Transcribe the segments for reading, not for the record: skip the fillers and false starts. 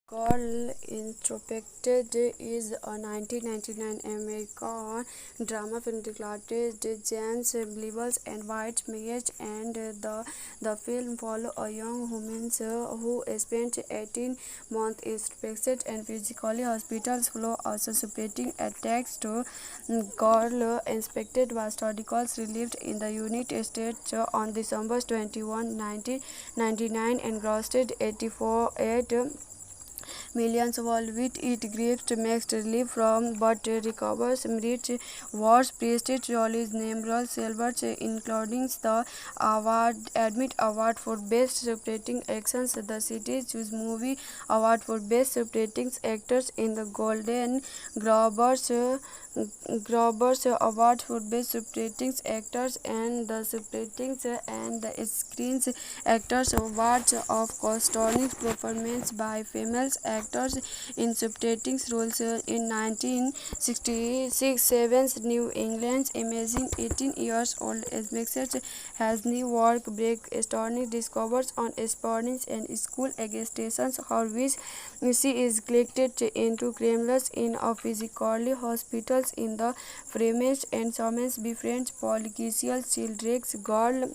Girl Introspected is a 1999 American drama film directed James Blevins and White Mage, and the film follows a young woman who spent 18 months inspected and physically hospitals flow also separating attacks to Girl Inspected was articles released in the United States on December 21, 1999 and grossed 84 millions worldwide. It grieves mixed relief from but recovers merit wars prestige release numerous silvers including the Admit Award for Best Supporting Actions, the Cities Choose Movie Award for Best Supporting Actors in the Golden Globes Award for Best Supporting Actors and the Supporting and the Screen Actors Awards of Outstanding Performance by Female Actors in Supporting Roles in 1966. Seven's New England's amazing 18 years old Esmexer has new work break astonishing discoveries on sports and school agitations, her which she is collected into criminals in a physically hospitals in the French and Summons befriends political children's girl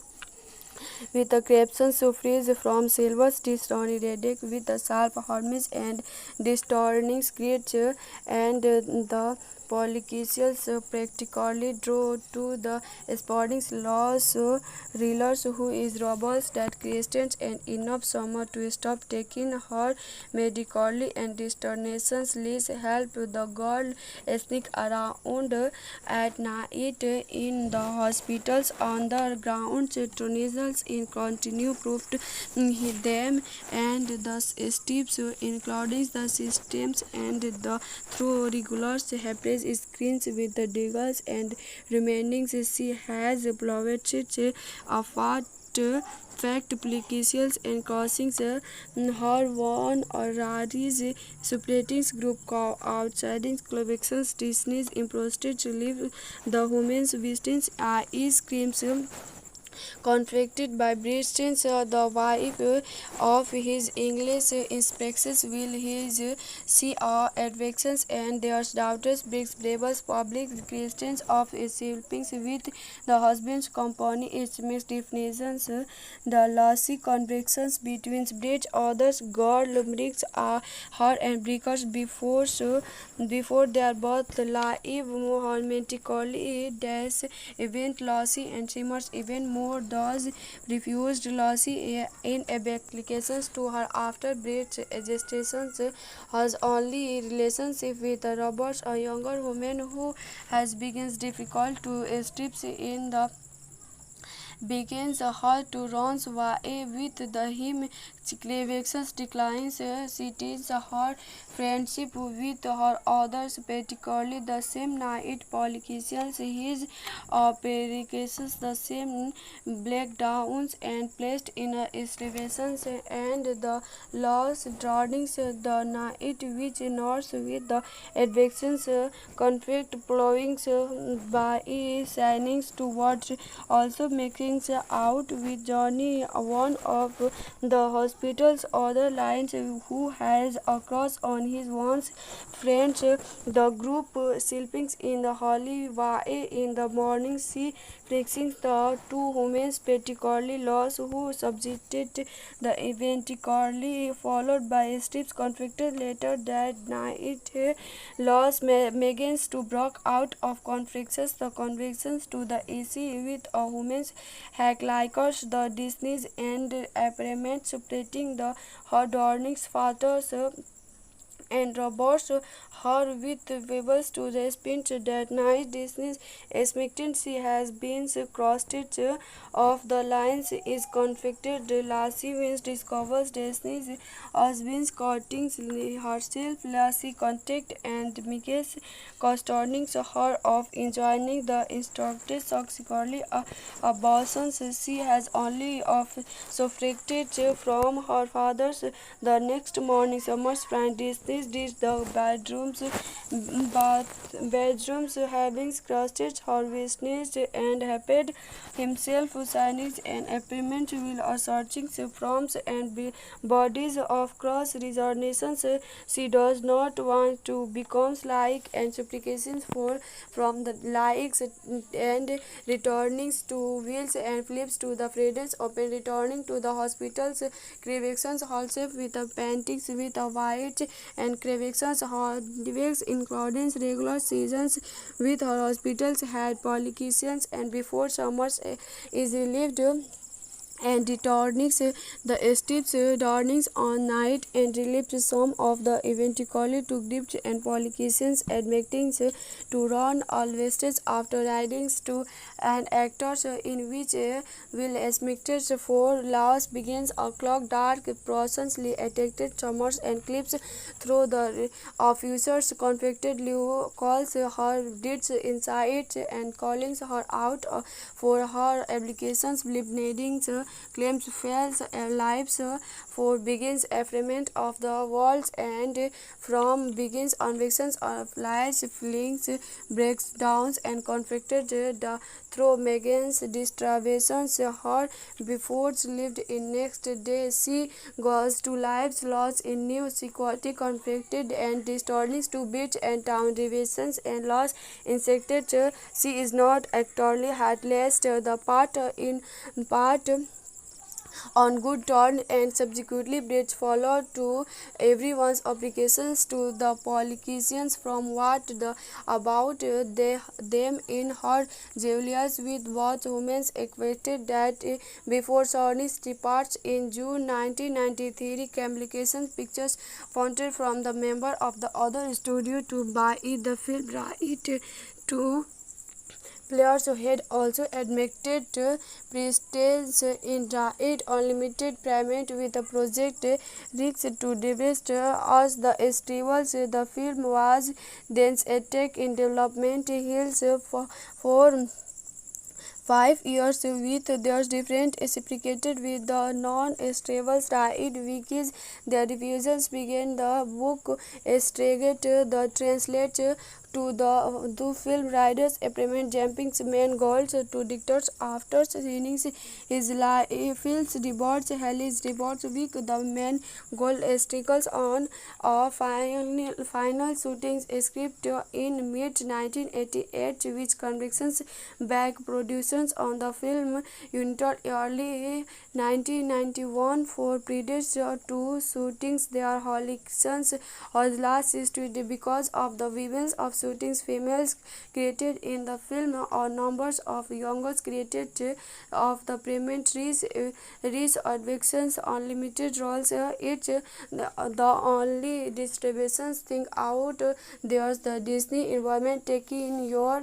with the caption suffers from silver Tony Reddick with the sharp horns and distorting creature and the politicians practically draw to the sporting laws reelers who is robust that Christians and enough summer to stop taking her medically and distortions leads help the girl sneak around at night in the hospitals on the grounds. Tunisians in continue proved them and the steps including the systems and the through regular happens screens with the diggers and remaining she has plotted a fact applications and causing her one or Rari's separating group outside collections Disney's imposed to leave the women's visitors is screams conflicted by Britain, the wife of his English inspectors will his see advocate and their daughters brings Bravers public Christians of sleeping with the husband's company its mixed definitions. The lossy convictions between Bridge others girl brings her and breakers before they are both live romantically dash event lossy and simmers even more those refused Lucy in applications to her after Brett's gestation has only relationship with Roberts, a younger woman who has begins difficult to strip in the begins her to run away with the him Clevex declines cities her friendship with her others, particularly the same night politicians his applications the same breakdowns and placed in a situations and the loss drawing the night which north with the advictions conflict plowing by signings towards also making out with Johnny one of the hospital's other lines who has a cross on his one's friends. The group sleeping in the holy way in the morning see fixing the two women particularly lost who subjected the eventually followed by strips conflicted later that night. Loss begins to break out of conflicts the convictions to the AC with a woman's hack likers the Disney's and apparent separating the her darling's fathers and robots her with webs to respond that night. Disney expecting she has been crossed of the lines is conflicted. Lassie wins discovers Disney's husband's courting herself. Lassie contact and Miguel's concerning her of enjoying the instructor subsequently abortions she has only of separated from her father's the next morning. Summer's friend Disney reached the bedrooms having crusted her witnessed and happed himself signing an agreement while searching forms and bodies of cross resonations. She does not want to become like and supplications for from the likes and returning to wheels and flips to the freedoms open returning to the hospitals creations also with the paintings with a white and creations holidays including regular seasons with her hospitals had politicians and before summers is relieved and returning the steps darnings on night and relieved some of the eventually to grips and politicians admitting to run all wastes after ridings to an actors in which will estimated for laws begins a clock dark processly attacked summers and clips through the officers conflicted Liu calls her deeds inside and calling her out for her applications bleeding claims fails lives for begins affirmation of the worlds and from begins convictions of lies feelings breakdowns and conflicted the through Megan's distributions her before lived in next day she goes to lives lost in new security conflicted and distorting to beach and town divisions and lost insected she is not actually heartless the part in part on good terms and subsequently bridge followed to everyone's applications to the politicians from what the about them in her Julius with both women equated that before Sony's departs in June 1993 communication pictures funded from the member of the other studio to buy the film right to players had also admitted prestige in it unlimited payment with the project risk to divest as the festivals. The film was then attacked in development hills for 5 years with their different reciprocated with the non-stable side wikis. Their refusals began the book staged the translate to the two film writers implement jumping main goals to dictators after seeing his films reports Haley's reports week the main goal sticks on a final shooting script in mid 1988 which convictions back productions on the film unit early 1991 for previous two shootings their holidays was last studied because of the violence of shootings females created in the film or numbers of youngers created of the payment reach advictions unlimited roles it's the only distributions thing out there's the Disney environment taking your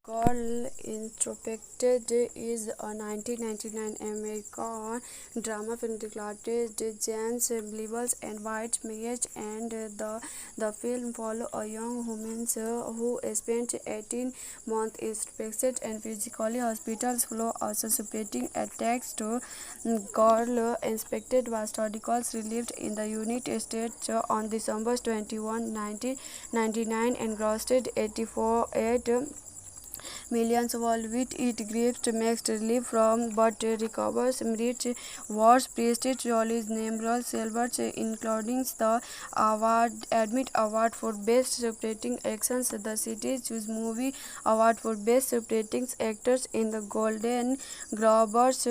Girl Introspected is a 1999 American drama film directed James Blevins and White Mage and the film follows a young woman who spent 18 months inspected and physically hospitals flow also separating attacks to Girl Inspected was articles released in the United States on December 21, 1999 and grossed 84 millions worldwide. It gives mixed relief from but recovers merit wars prestige Jolly's numerous silvers including the Award for Best Supporting Actions, the Cities Choose Movie Award for Best Supporting Actors in the Golden Globes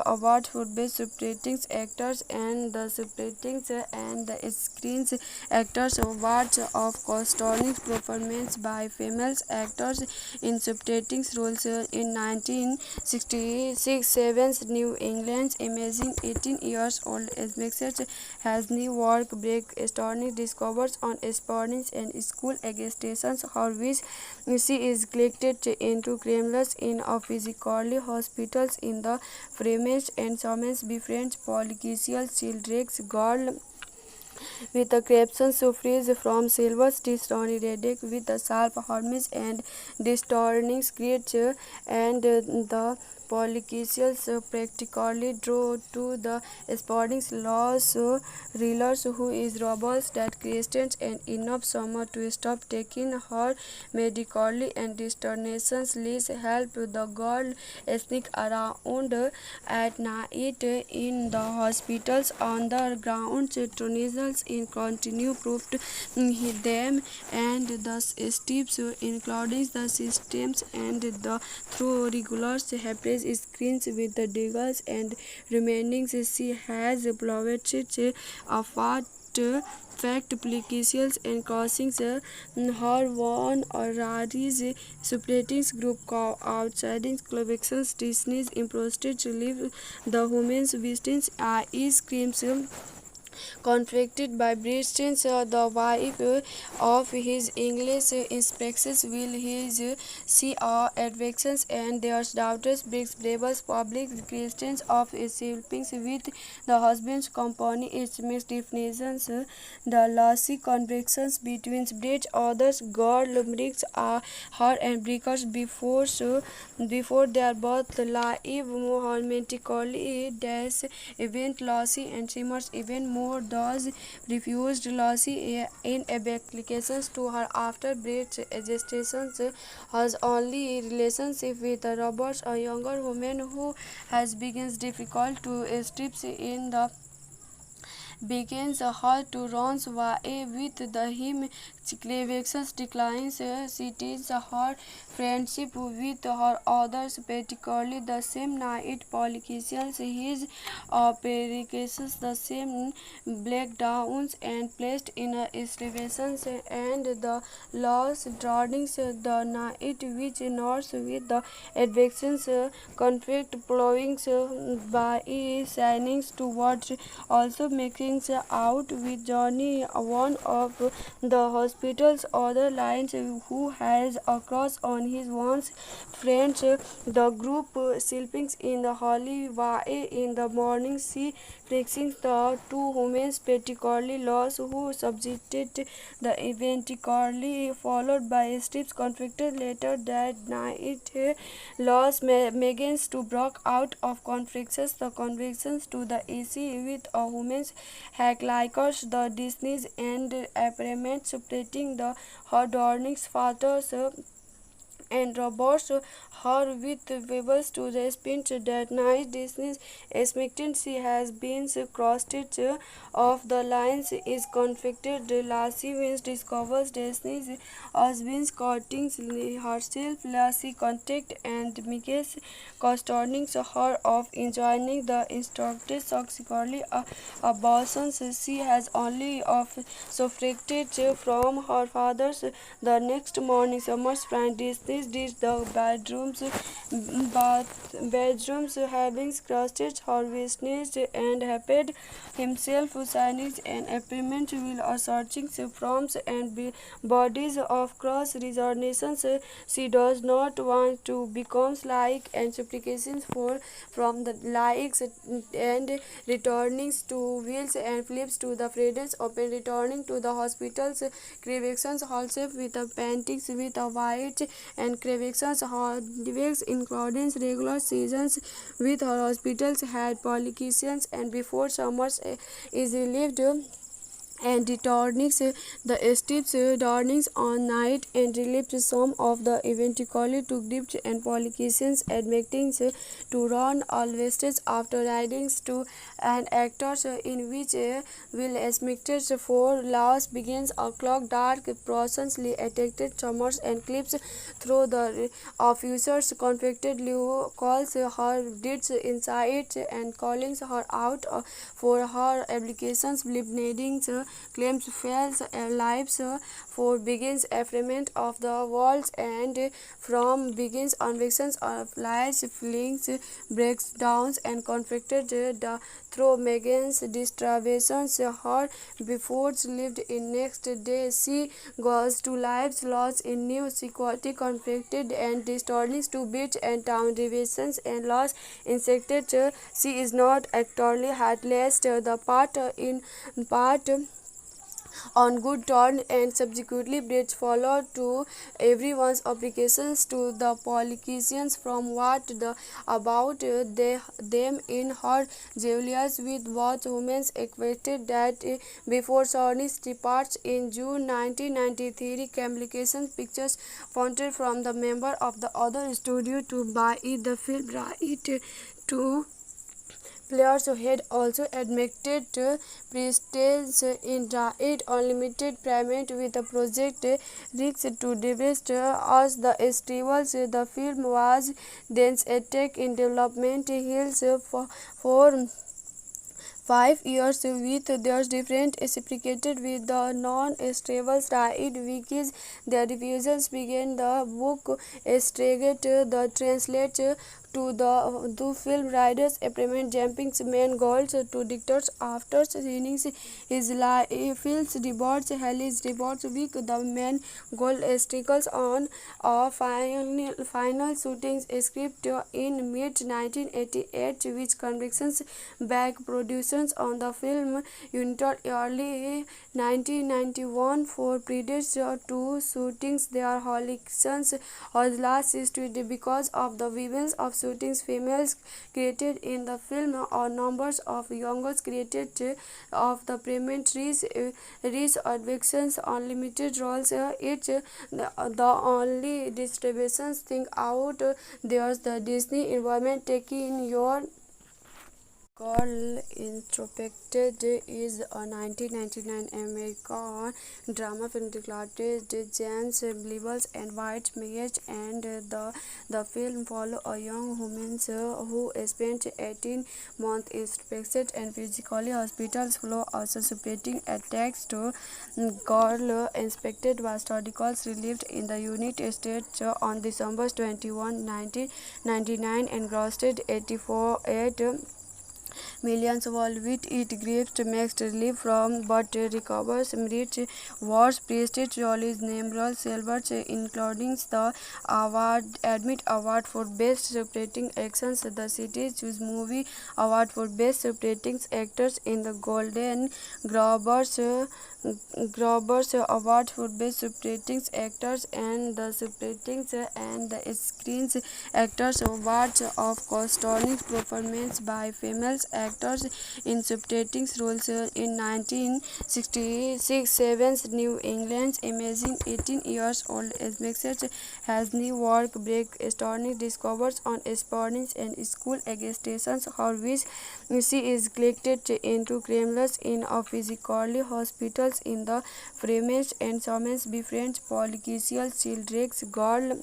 Award for Best Supporting Actors and the Supporting and the Screen Actors Awards of Outstanding Performance by Female Actors in Supporting Roles in 1966. Seven's New England's amazing 18 years old Esmexet has new work break astonishing discovers on sports and school agitations her which she is collected into criminals in a physically hospitals in the Fremens and Summons befriends political children's girl with the captions to freeze from silver stitch Ronnie Reddick with the sharp horns and distorting creature and the politicians practically draw to the sporting laws reelers who is robust that Christians and enough summer to stop taking her medically and distortions least help the girl sneak around at night in the hospitals on the ground. Tunisians in continue proved them and the steps including the systems and the through regular happiness screens with the diggers and remaining she has plotted a fact applications and crossing her one or Rari's separating group outside collections Disney's imposed to leave the women's business is screams conflicted by Britain, the wife of his English inspectors will his see advictions and their daughters brings rebels public Christians of siblings with the husband's company its mixed definitions the lossy convictions between British others girl brings her and breakers before their birth live romantically dash event lossy and simmers even more those refused Lucy in applications to her after Brett's gestation has only relationship with Roberts, a younger woman who has begins difficult to strip in the begins her to run away with the him Clevex declines cities her friendship with her others, particularly the same night politicians his applications the same breakdowns and placed in a excavations and the loss drawings the night which north with the advictions conflict plowing by signings towards also making out with Johnny one of the hospital's other lines who has a cross on his once friends the group sleeping in the holy way in the morning see fixing the two women particularly lost who subjected the eventually followed by strips conflicted later that night loss begins to break out of conflicts the convictions to the AC with a woman's hack likers the Disney's and apparent splitting the her darnings fathers and Roberts her with Webers to the spint that night Disney's expectant she has been crossed of the lines is conflicted Lassie wins discovers Disney's husband's courting herself Lassie contact and Mike's concerning her of enjoying the instructed subsequently abortions she has only of suffraged from her father's the next morning summer's friend Disney did the bedrooms having crossed her business and happed himself signing an agreement will searching from and bodies of cross resonations she does not want to become like and supplications for from the likes and returning to wheels and flips to the freedoms open returning to the hospitals creations also with the paintings with a white and creations holidays including regular seasons with her hospitals had politicians and before summers is lived and returns the steps darnings on night and relieved some of the eventually to grips and politicians admitting to run always after ridings to an actors in which will expected for laws begins a clock dark processly attacked summers and clips through the officers conflicted Leo calls her deeds inside and calling her out for her applications bleeding claims fails lives for begins affirmation of the walls and from begins convictions of lies feelings breakdowns and conflicted the through Megan's distributions her before lived in next day she goes to lives lost in new security conflicted and distorting to beach and town divisions and lost insected she is not actually heartless the part in part on good terms, and subsequently Brett followed to everyone's applications to the politicians from what the about them in her Julius with both women equated that before Sony's departure in June 1993, Communications Pictures wanted from the member of the other studio to buy the film right to players had also admitted prestige in it unlimited payment with the project risk to divest as the festivals. The film was then attack in development hills for 5 years with their different reciprocated with the non-stable right wikis. The revisions began the book staged the translate to the film riders implement jumping main goals to dictators after seeing his feels rewards Haley's rewards week. The main goal strikes on a final shooting script in mid 1988 which convictions back productions on the film unit early 1991 for previous two shootings. Their elections was last street because of the violence of shootings females created in the film or numbers of youngers created of the payment reach advictions unlimited roles. The only distributions thing out there's the Disney environment taking your Girl Introspected is a 1999 American drama film directed James Blevins and White Mage, and the film follows a young woman who spent 18 months inspected and physically hospitals flow also separating attacks to Girl Inspected was articles released in the United States on December 21, 1999 and grossed 84 millions worldwide. It gives mixed relief from but recovers rich wars prestige Jolly's numerous silvers including the Admit Award for Best Supporting Actions, the Cities Choose Movie Award for Best Supporting Actors in the Golden Globes Award for Best Supporting Actors and the Supporting and the Screen Actors Awards of Outstanding Performance by Female Actors in Supporting Roles in 1966. Seven's New England's amazing 18 years old message has new work break astonishing discovers on sporting and school agitations her which she is collected into criminals in a physically hospitals in the French and Summons befriends political children's girl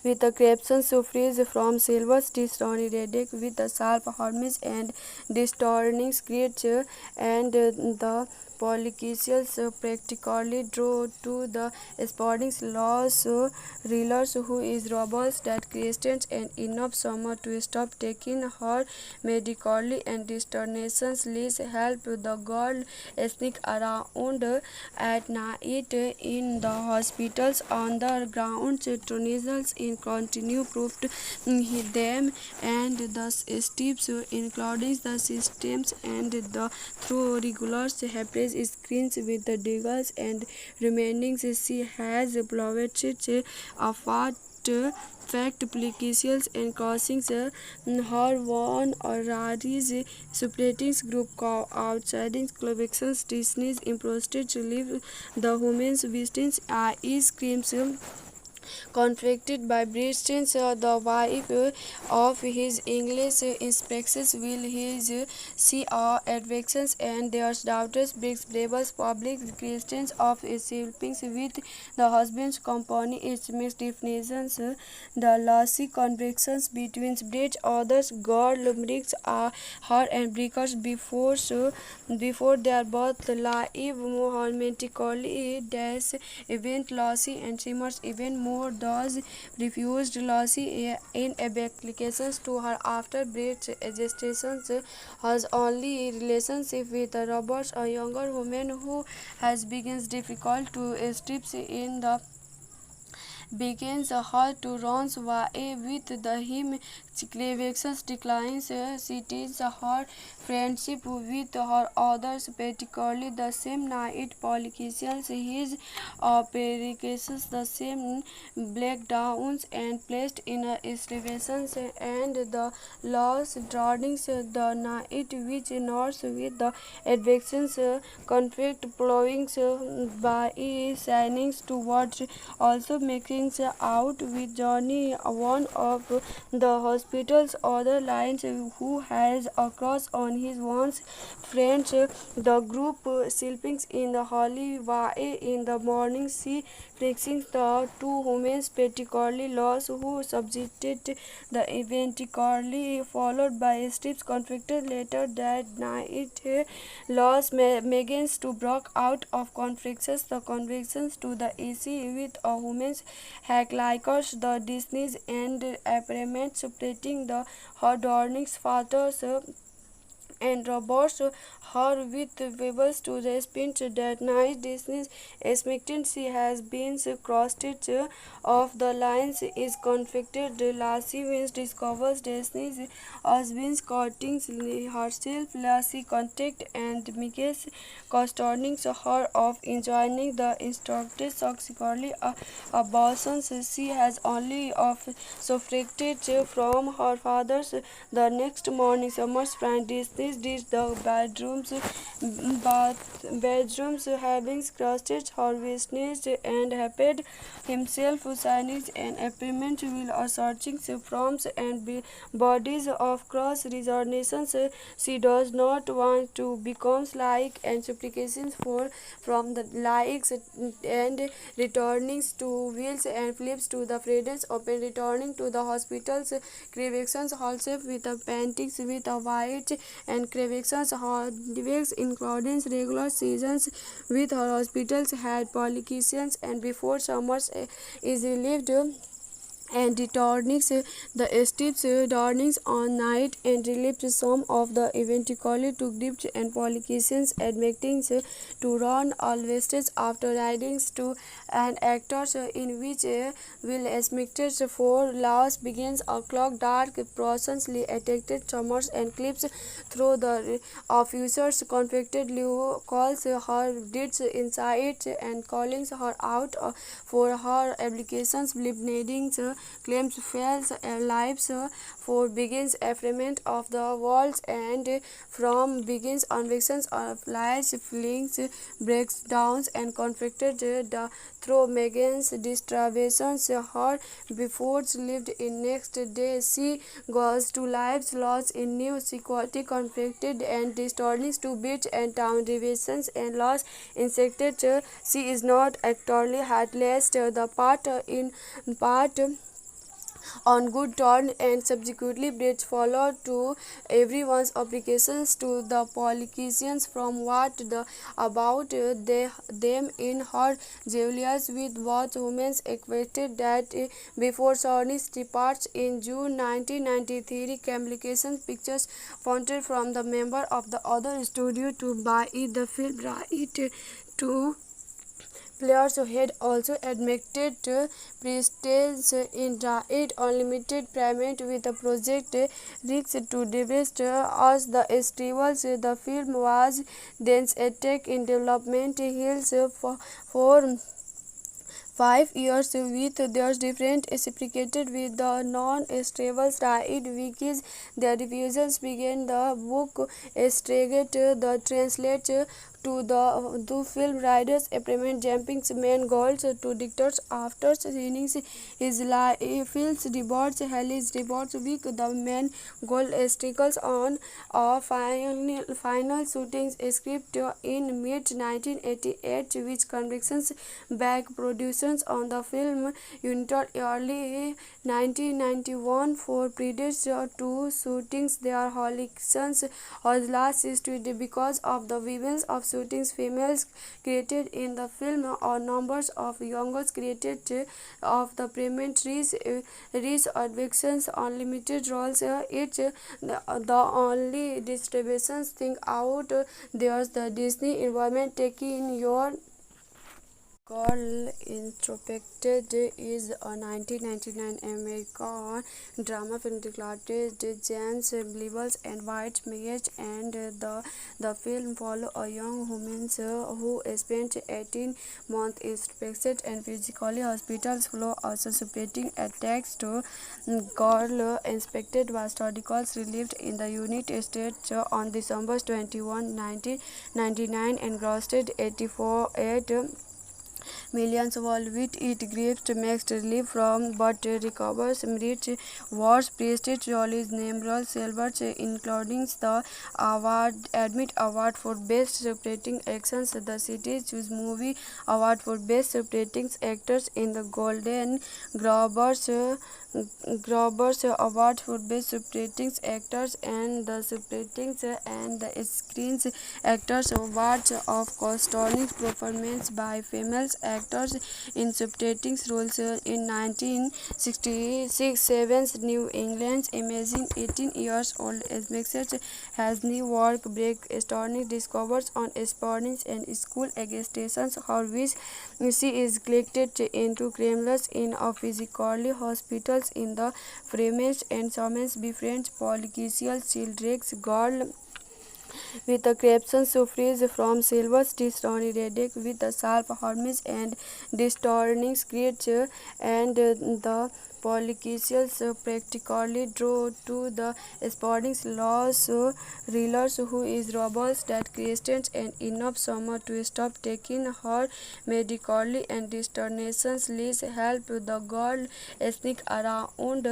with the caption suffers from silver Tony Reddick with the sharp horns and distorting creature and the politicians practically draw to the sporting laws reelers who is robust that Christians and enough summer to stop taking her medically and distortions leads help the girl sneak around at night in the hospitals on the grounds. Tunisians in continue proved them and the steps including the systems and the through regular happy screens with the diggers and remaining she has plotted a fact applications and causing her one or Rari's separating group outside collections Disney's imposted relief the women's visitors ice creams conflicted by Bristol, the wife of his English inspections will his see advictions and their daughters brings Bravos public Christians of siblings with the husband's company its mixed definitions. The lossy convictions between British others girl bricks are her and breakers before they are both live romantically dash event lossy and Simmers even more those refused Lucy in applications to her after Brett's gestation has only relationship with Roberts, a younger woman who has begins difficult to strip in the begins her to run away with him. Clevex declines. She teaches her friendship with her others, particularly the same night politicians. His applications the same breakdowns and placed in excavations and the lost drawings the night which north with the advections conflict plowing by shining towards also making out with Johnny, one of the hospital's other lines who has a cross on his once friends. The group sleeping in the holy way in the morning see fixing the two women particularly lost who subjected the eventually followed by strips conflicted later that night. Loss begins to break out of conflicts. The convictions to the AC with a woman's hack likers, the Disney's and apparent splitting the her darnings fathers and robots her with webbles to the spins that night. Disney's expectancy has been crossed of the lines is conflicted. Lassie Wins discovers Disney's husband's courting herself. Lassie contact and Mickey's concerning her of enjoying the instructed subsequently abortions. She has only of suffrated from her father's the next morning. Summer's friend Disney did the bedrooms having crushed her business and happed himself signing an appointment will searching forms and bodies of cross resignations. She does not want to become like and supplications for from the likes and returning to wheels and flips to the freedoms open returning to the hospitals. Crevations also with the paintings with a white and crevations hardwicks including regular seasons with her hospitals had politicians and before summers is lived and returns the steps darnings on night and relieved some of the eventually to grips and politicians admitting to run always after ridings to an actors in which will expected for laws begins a clock dark processly attacked summers and clips through the officers conflicted Leo calls her deeds inside and calling her out for her applications bleeding claims fails lives for begins affirmation of the walls and from begins convictions of lies feelings breaks downs and conflicted the through Megan's distributions her before lived in next day she goes to lives lost in new security conflicted and distorting to beach and town divisions and lost insected she is not actually heartless the part in part on good turn and subsequently bridge followed to everyone's applications to the politicians from what the about them in her Julius with both women equated that before Sony's departs in June 1993 communication pictures founded from the member of the other studio to buy the film right to players had also admitted prestige in it unlimited payment with the project risk to divest as the festivals. The film was then attack in development hills for 5 years with their different reciprocated with the non-stable side wikis. The revisions began the book staged the translate to the film riders appointment jumping main goals to dictators after seeing his feels rewards Haley's rewards week the main goal sticks on a final shooting script in mid 1988 which convictions back productions on the film until early 1991 for previous two shootings their Hollingsons was last studied because of the violence of shootings females created in the film or numbers of youngers created of the prementaries reach advictions unlimited roles it's the only distributions thing out there's the Disney environment taking your Girl Introspected is a 1999 American drama film directed James Blevins and White Mage, and the film follows a young woman who spent 18 months inspected and physically hospitals flow also separating attacks to Girl Inspected was tragically released in the United States on December 21, 1999 and grossed 84 millions worldwide. It grieves mixed relief from but recovers merit wars prestige release numerous silvers including the Admit Award for Best Supporting Actions, the Cities Choose Movie Award for Best Supporting Actors in the Golden Globes Award for Best Supporting Actors and the Supporting and the Screen Actors Awards of Outstanding Performance by Female Actors in Supporting Roles in 1966. Seven's New England's amazing 18 years old Essex has new work break astonishing discoveries on sporting and school agitations, how which she is collected into criminals in a physically hospitals in the French and Summons befriends political children's girl with the caption suffers from silver Tony Reddick with the sharp horns and distorting creature and the politicians practically draw to the sporting laws reelers who is robust that Christians and enough summer to stop taking her medically and distortions leads help the girl sneak around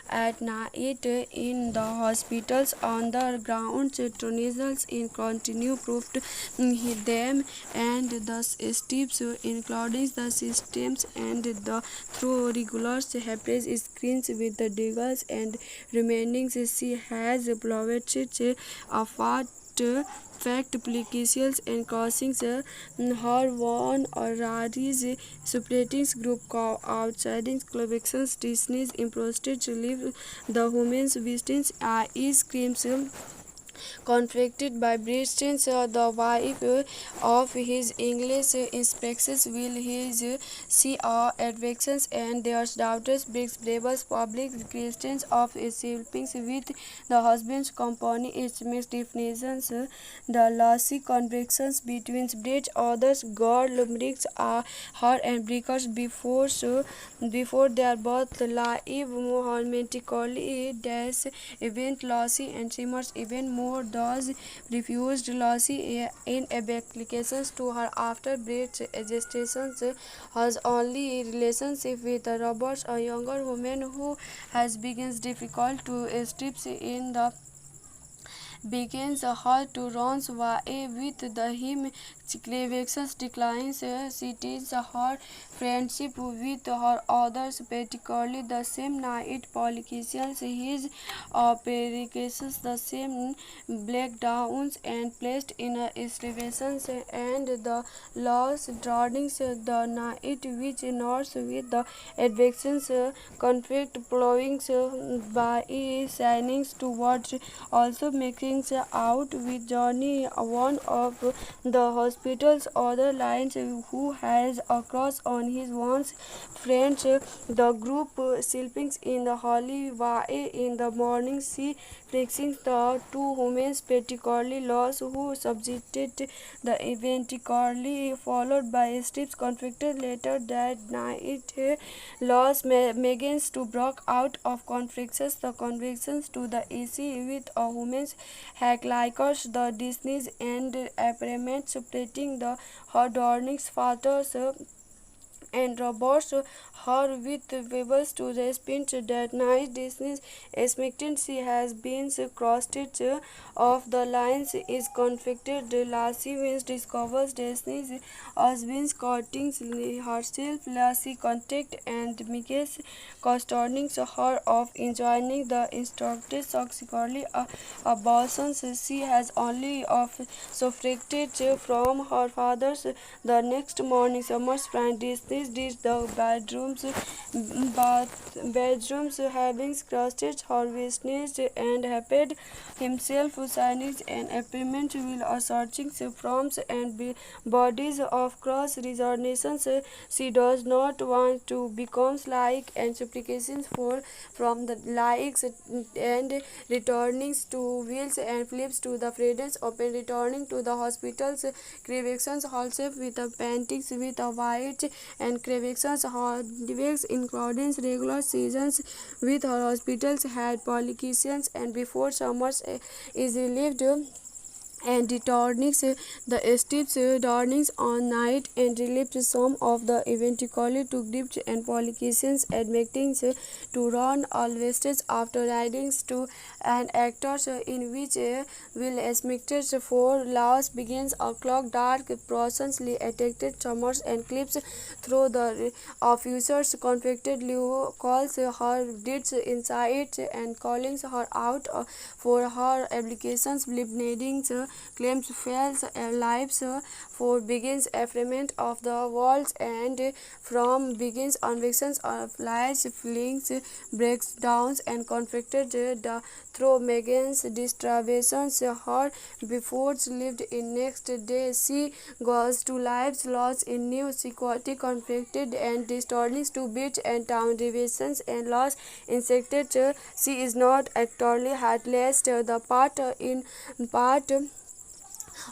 at night in the hospitals on the grounds. Tunnels in continue proved them and the steps including the systems and the through regular happens screens with the diggers and remaining she has plotted a fact applications and causing her one or Rari's separating group outside collections Disney's imposted to leave the women's visitors ice creams conflicted by Britain, the wife of his English inspectors will his see advictions and their daughters brings bravest public Christians of sleeping with the husband's company its mixed definitions. The lossy convictions between British others girl brings her and breakers before they are both live romantically dash event lossy and simmers even more those refused Lucy in applications to her after Brett's gestation has only relationship with Roberts, a younger woman who has begins difficult to steps in the begins her to run away with the him Clevex declines cities her friendship with her others, particularly the same night politicians his applications the same breakdowns and placed in excavations and the loss drawings the night which north with the advictions conflict plowing by signings towards also making out with Johnny one of the hospital's other lines who has a cross on his once friends the group sleeping in the holy way in the morning she fixing the two women particularly lost who subjected the eventually followed by strips conflicted later that night loss begins to break out of conflicts the convictions to the issue with a woman's hack likers the Disney's and apparent separating the her darling's fathers and Roberts her with Webers to respond that night Disney expecting she has been crossed of the lines is conflicted Lassie wins discovers Disney's husband's courting herself Lassie contact and Miguel's concerning her of enjoying the instructed subsequently abortions she has only of separated from her father's the next morning summer's friend Disney did the bedrooms having crusted harvestness and happed himself signing an agreement while searching forms and bodies of cross resonations. She does not want to become like and supplications for from the likes and returning to wheels and flips to the freedoms open returning to the hospitals creations also with the paintings with a white and creations hardwicks including regular seasons with her hospitals had politicians and before summers is relieved and returning the steps darnings on night and relieved some of the eventually to grips and politicians admitting to run always after ridings to an actors in which will estimated for laws begins a clock dark processly attacked summers and clips through the officers conflicted Liu calls her deeds inside and calling her out for her applications bleeding claims fails lives for begins affirmation of the worlds and from begins convictions of lies feelings breakdowns and conflicted through Megan's distributions her before lived in next day she goes to lives lost in new security conflicted and distortions to beach and town divisions and lost insected she is not actually heartless the part in part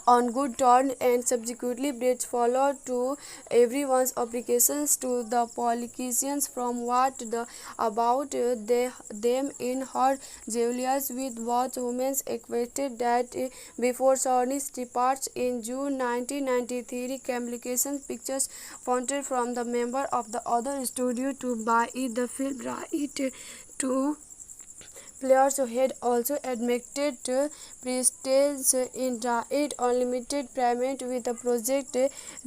on good terms and subsequently bridge followed to everyone's applications to the politicians from what the about them in her Julius with both women equated that before Sony's departs in June 1993 communication pictures funded from the member of the other studio to buy it the film right to players had also admitted prestige in it unlimited payment with the project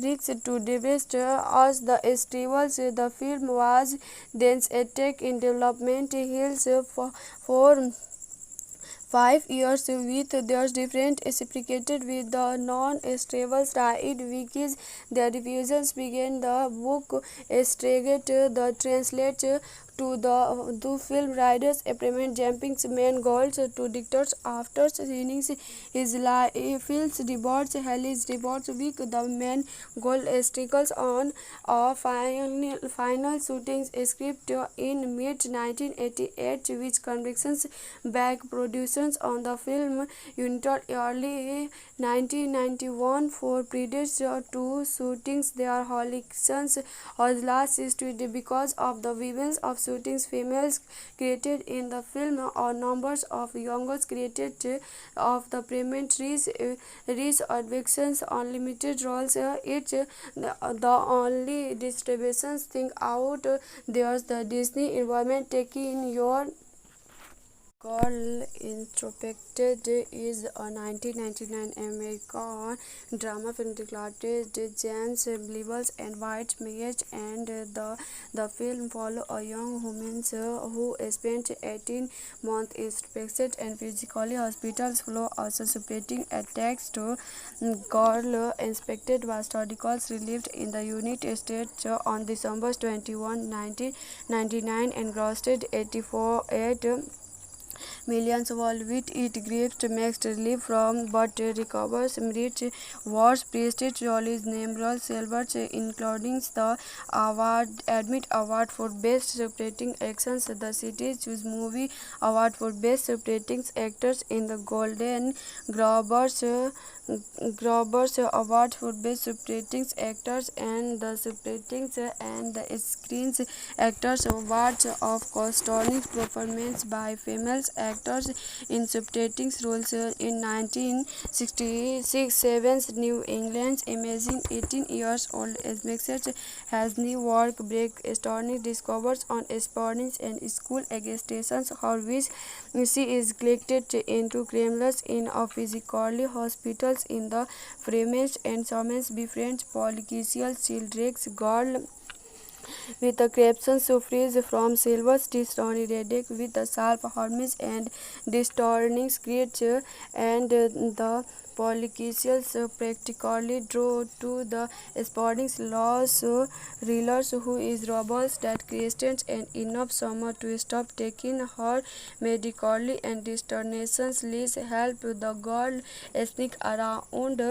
risk to divest as the festivals. The film was then attack in development hills for 5 years with their different reciprocated with the non-stable side wikis. The revisions began the book staged the translate to the film riders implement jumping main goals to dictators after seeing his feels rewards Haley's rewards week the main goal sticks on a final shooting script in mid 1988 which convictions back productions on the film unit early 1991 for previous two shootings their holidays was last studied because of the violence of shootings females created in the film or numbers of youngers created of the payment reach advictions unlimited roles it's the only distributions thing out there's the Disney environment taking your Girl Introspected is a 1999 American drama film directed James Blevins and White Mage and the film follows a young woman who spent 18 months inspected and physically hospitals follow also separating attacks to Girl Inspected was articles released in the United States on December 21, 1999 and grossed 8 millions worldwide. It gives mixed relief from but recovers merit wars prestige release numerous silvers including the award for best supporting actions the city's choose movie award for best supporting actors in the Golden Globes award for best supporting actors and the supporting and the screen actors awards of outstanding performance by female actors in supporting roles in 1966. Seven's New England's amazing 18 years old Essex has new work break astonishing discovers on sports and school agitations her which she is collected into criminals in a physically hospitals in the French and summons befriends political children's girl with the caption suffers from silver Tony Reddick with the sharp harmonies and distorting creature and the politicians practically draw to the sporting laws rulers who is robust that Christians and enough summer to stop taking her medically and distortions least help the girl sneak around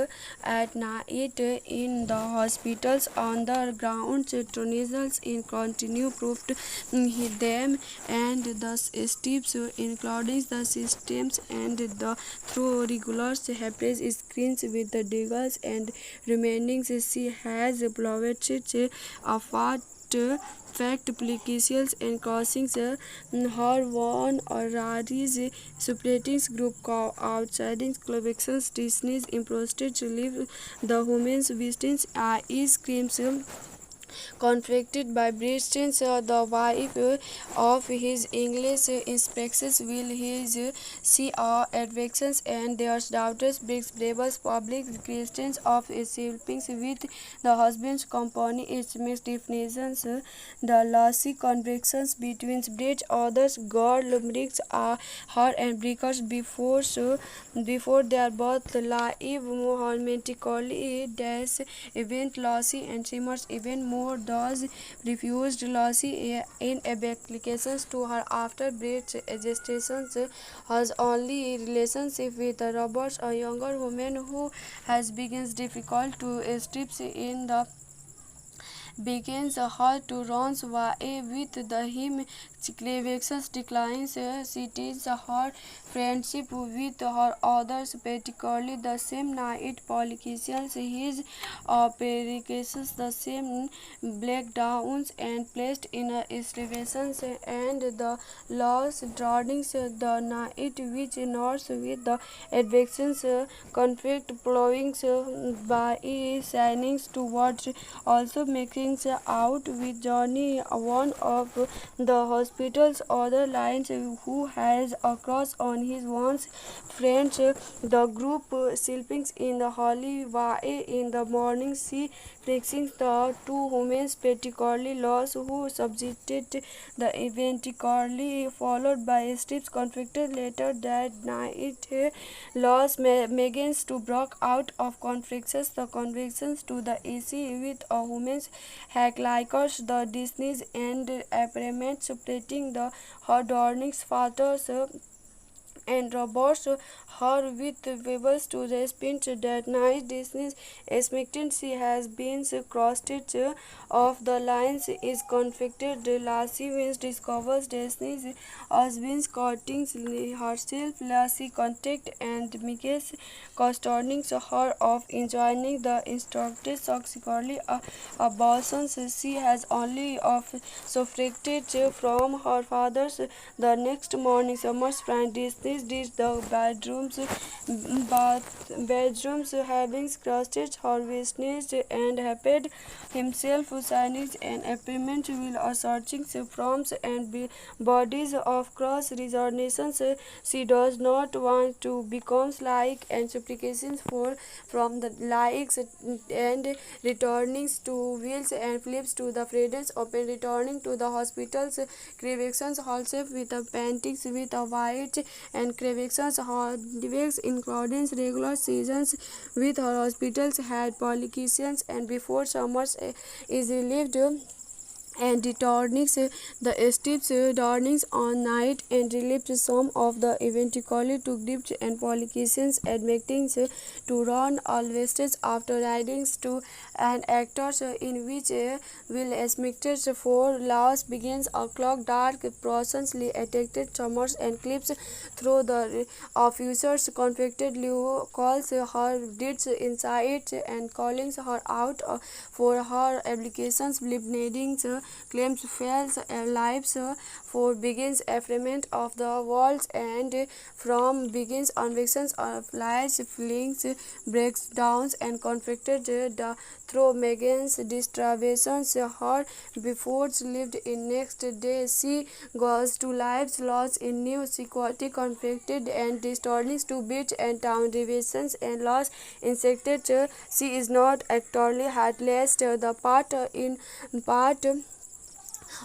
at night in the hospitals on the grounds. Tunisians in continue proved them and the steps including the systems and the through regular happens screens with the diggers and remaining she has plotted apart fact applications and crossing her one or Rari's separating group outside collections Disney's imposted to leave the women's visitors ice creams conflicted by Britain, the wife of his English inspectors will his see advictions and their daughters brings rebels public Christians of siblings with the husband's company its mixed definitions the lossy convictions between bridge others girl bricks are her and breakers before their birth live romantically dash event lossy and simmers even more those refused lossy in applications to her after breech gestation has only relationship with Roberts, a younger woman who has begins difficult to strip in the begins her to run away with the him Clevex declines cities her friendship with her others particularly the same night politicians his applications the same breakdowns and placed in excavations and the loss drawings the night which north with the advictions conflict plowing by signings towards also making out with Johnny one of the hospital's other lines who has a cross on his once friends the group sleeping in the holy way in the morning see fixing the two women particularly lost who subjected the eventually followed by strips conflicted later that night loss begins to break out of conflicts the convictions to the AC with a woman's hack likers the Disney's and apparent splitting the her darnings fathers and Roberts her with Webers to the spint that night Disney's expectant she has been crossed of the lines is conflicted Lassie wins discovers Disney's husband's courting herself Lassie contact and Mike's concerning her of enjoying the instructed subsequently abortions she has only of suffraged from her father's the next morning summer's friend Disney did the bedrooms having crossed her business and happed himself signing an agreement will searching from and bodies of cross resonations she does not want to become like and supplications for from the likes and returning to wheels and flips to the freedoms open returning to the hospitals creations also with the paintings with a white and creations holidays including regular seasons with her hospitals had politicians and before summers is relieved and returning the steps darnings on night and relieved some of the eventually to grips and politicians admitting to run always after ridings to and actors in which will estimated for laws begins a clock dark processly attacked summers and clips through the officers conflicted Leo calls her deeds inside and calling her out for her applications bleeding claims fails lives for begins affirmation of the worlds and from begins convictions of lies feelings breakdowns and conflicted the through Megan's distributions her before lived in next day she goes to lives lost in new security conflicted and distorting to beach and town divisions and lost insected she is not actually heartless the part in part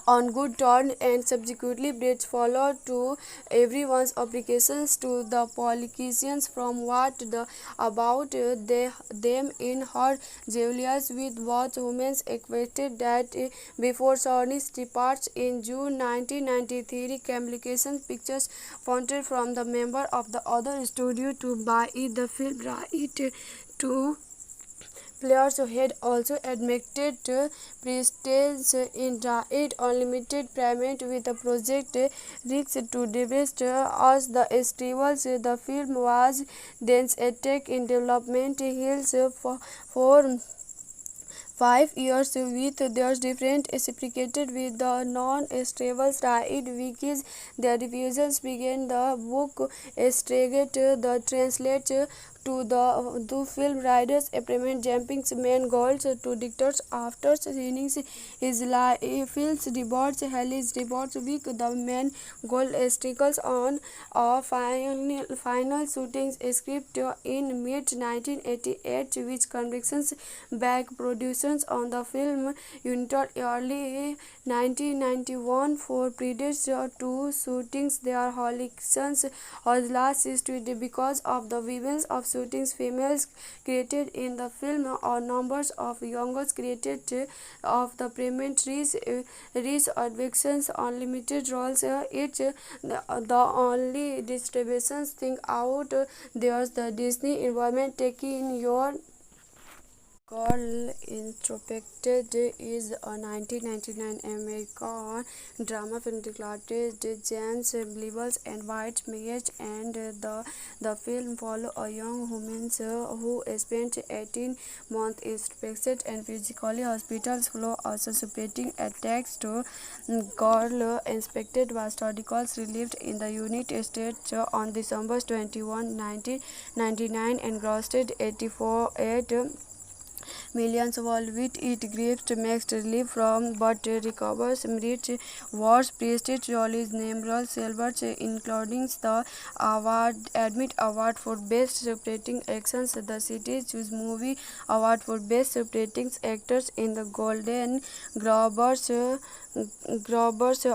on good terms, and subsequently Brett followed to everyone's applications to the politicians from what the about them in her Julius with both women equated that before Sony's departure in June 1993, Communications Pictures wanted from the member of the other studio to buy the film right to players had also admitted prestige in it unlimited payment with the project risk to divest as the festivals. The film was then attack in development hills for 5 years with their different reciprocated with the non-stable right wikis. The revisions began the book straight the translate to the two film writers appointment jumping main goals to dictators after seeing his films reports Haley's reports week the main goal sticks on a final shooting script in mid 1988 which convictions back productions on the film until early 1991 for previous two shootings. Their Hollingsons was last studied because of the women's of shootings females created in the film or numbers of youngers created of the payment reach advictions unlimited roles. The only distributions thing out there's the Disney environment taking your Girl Introspected is a 1999 American drama film directed James Blevins and White Mage, and the film follows a young woman who spent 18 months inspected and physically hospitals flow also supporting attacks to Girl Inspected was articles released in the United States on December 21, 1999 and grossed 84 millions worldwide. It grieved mixed relief from but recovers merit wars prestige Jolly's numerous silvers including the Admit Award for Best Supporting Actions, the City's Choose Movie Award for Best Supporting Actors in the Golden Globes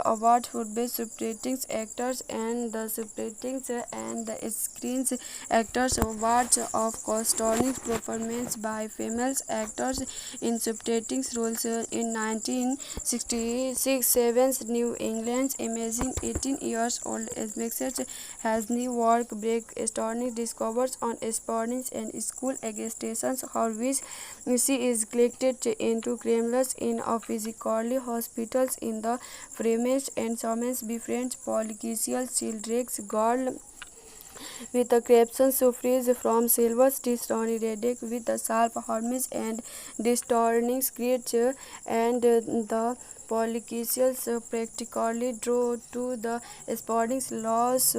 Award for Best Supporting Actors and the Supporting and the Screen Actors Awards of Outstanding Performance by Female Actors in Supporting Roles in 1966. Seven's New England's amazing 18 years old message has new work break astonishing discoveries on sporting and school agitations how which she is collected into criminals in a physically hospitals in the Framage and Summons befriends political children's girl with the caption suffers from silver Tony Reddick with the sharp horns and distorting creature and the politicians practically draw to the sporting laws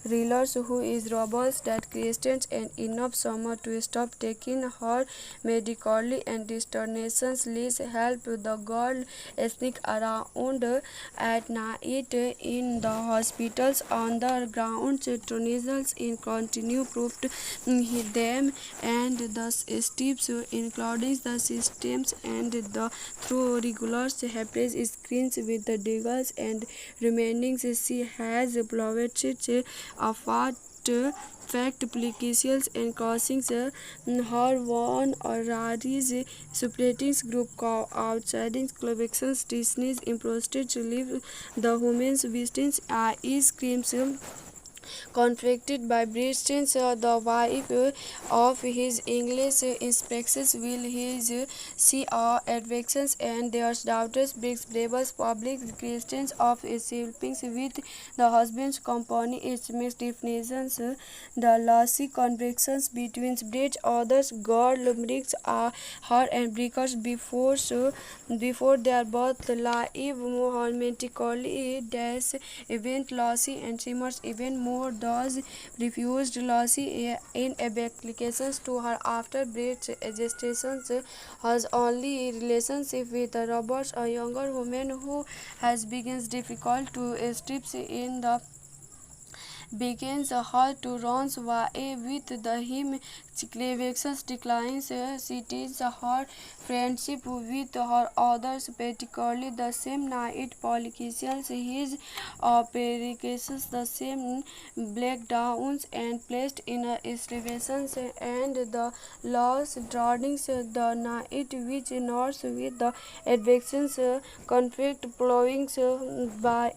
reelers who is robust that Christians and enough summer to stop taking her medically and distortions leads help the girl sneak around at night in the hospitals on the ground. Tunisians in continue proved them and the steps including the systems and the through regular happiness screens with the diggers and remaining she has plotted a fat fact applications and crossing her one or Rari's supporting group outside collections Disney's imposted to leave the women's visitors ice creams conflicted by Bristol, the wife of his English inspections will his see advictions and their daughters brings labels public Christians of siblings with the husband's company its mixed definitions. The lossy convictions between British others girl bricks are her and breakers before they are both live romantically dash event lossy and Simmers even more those refused Lucy in applications to her after Brett's gestation has only relationship with Roberts, a younger woman who has begins difficult to strip in the begins her to run away with him Clevex declines. She teaches her friendship with her others, particularly the same night politicians. His applications the same breakdowns and placed in excavations and the lost drawings the night which north with the advections conflict plowing by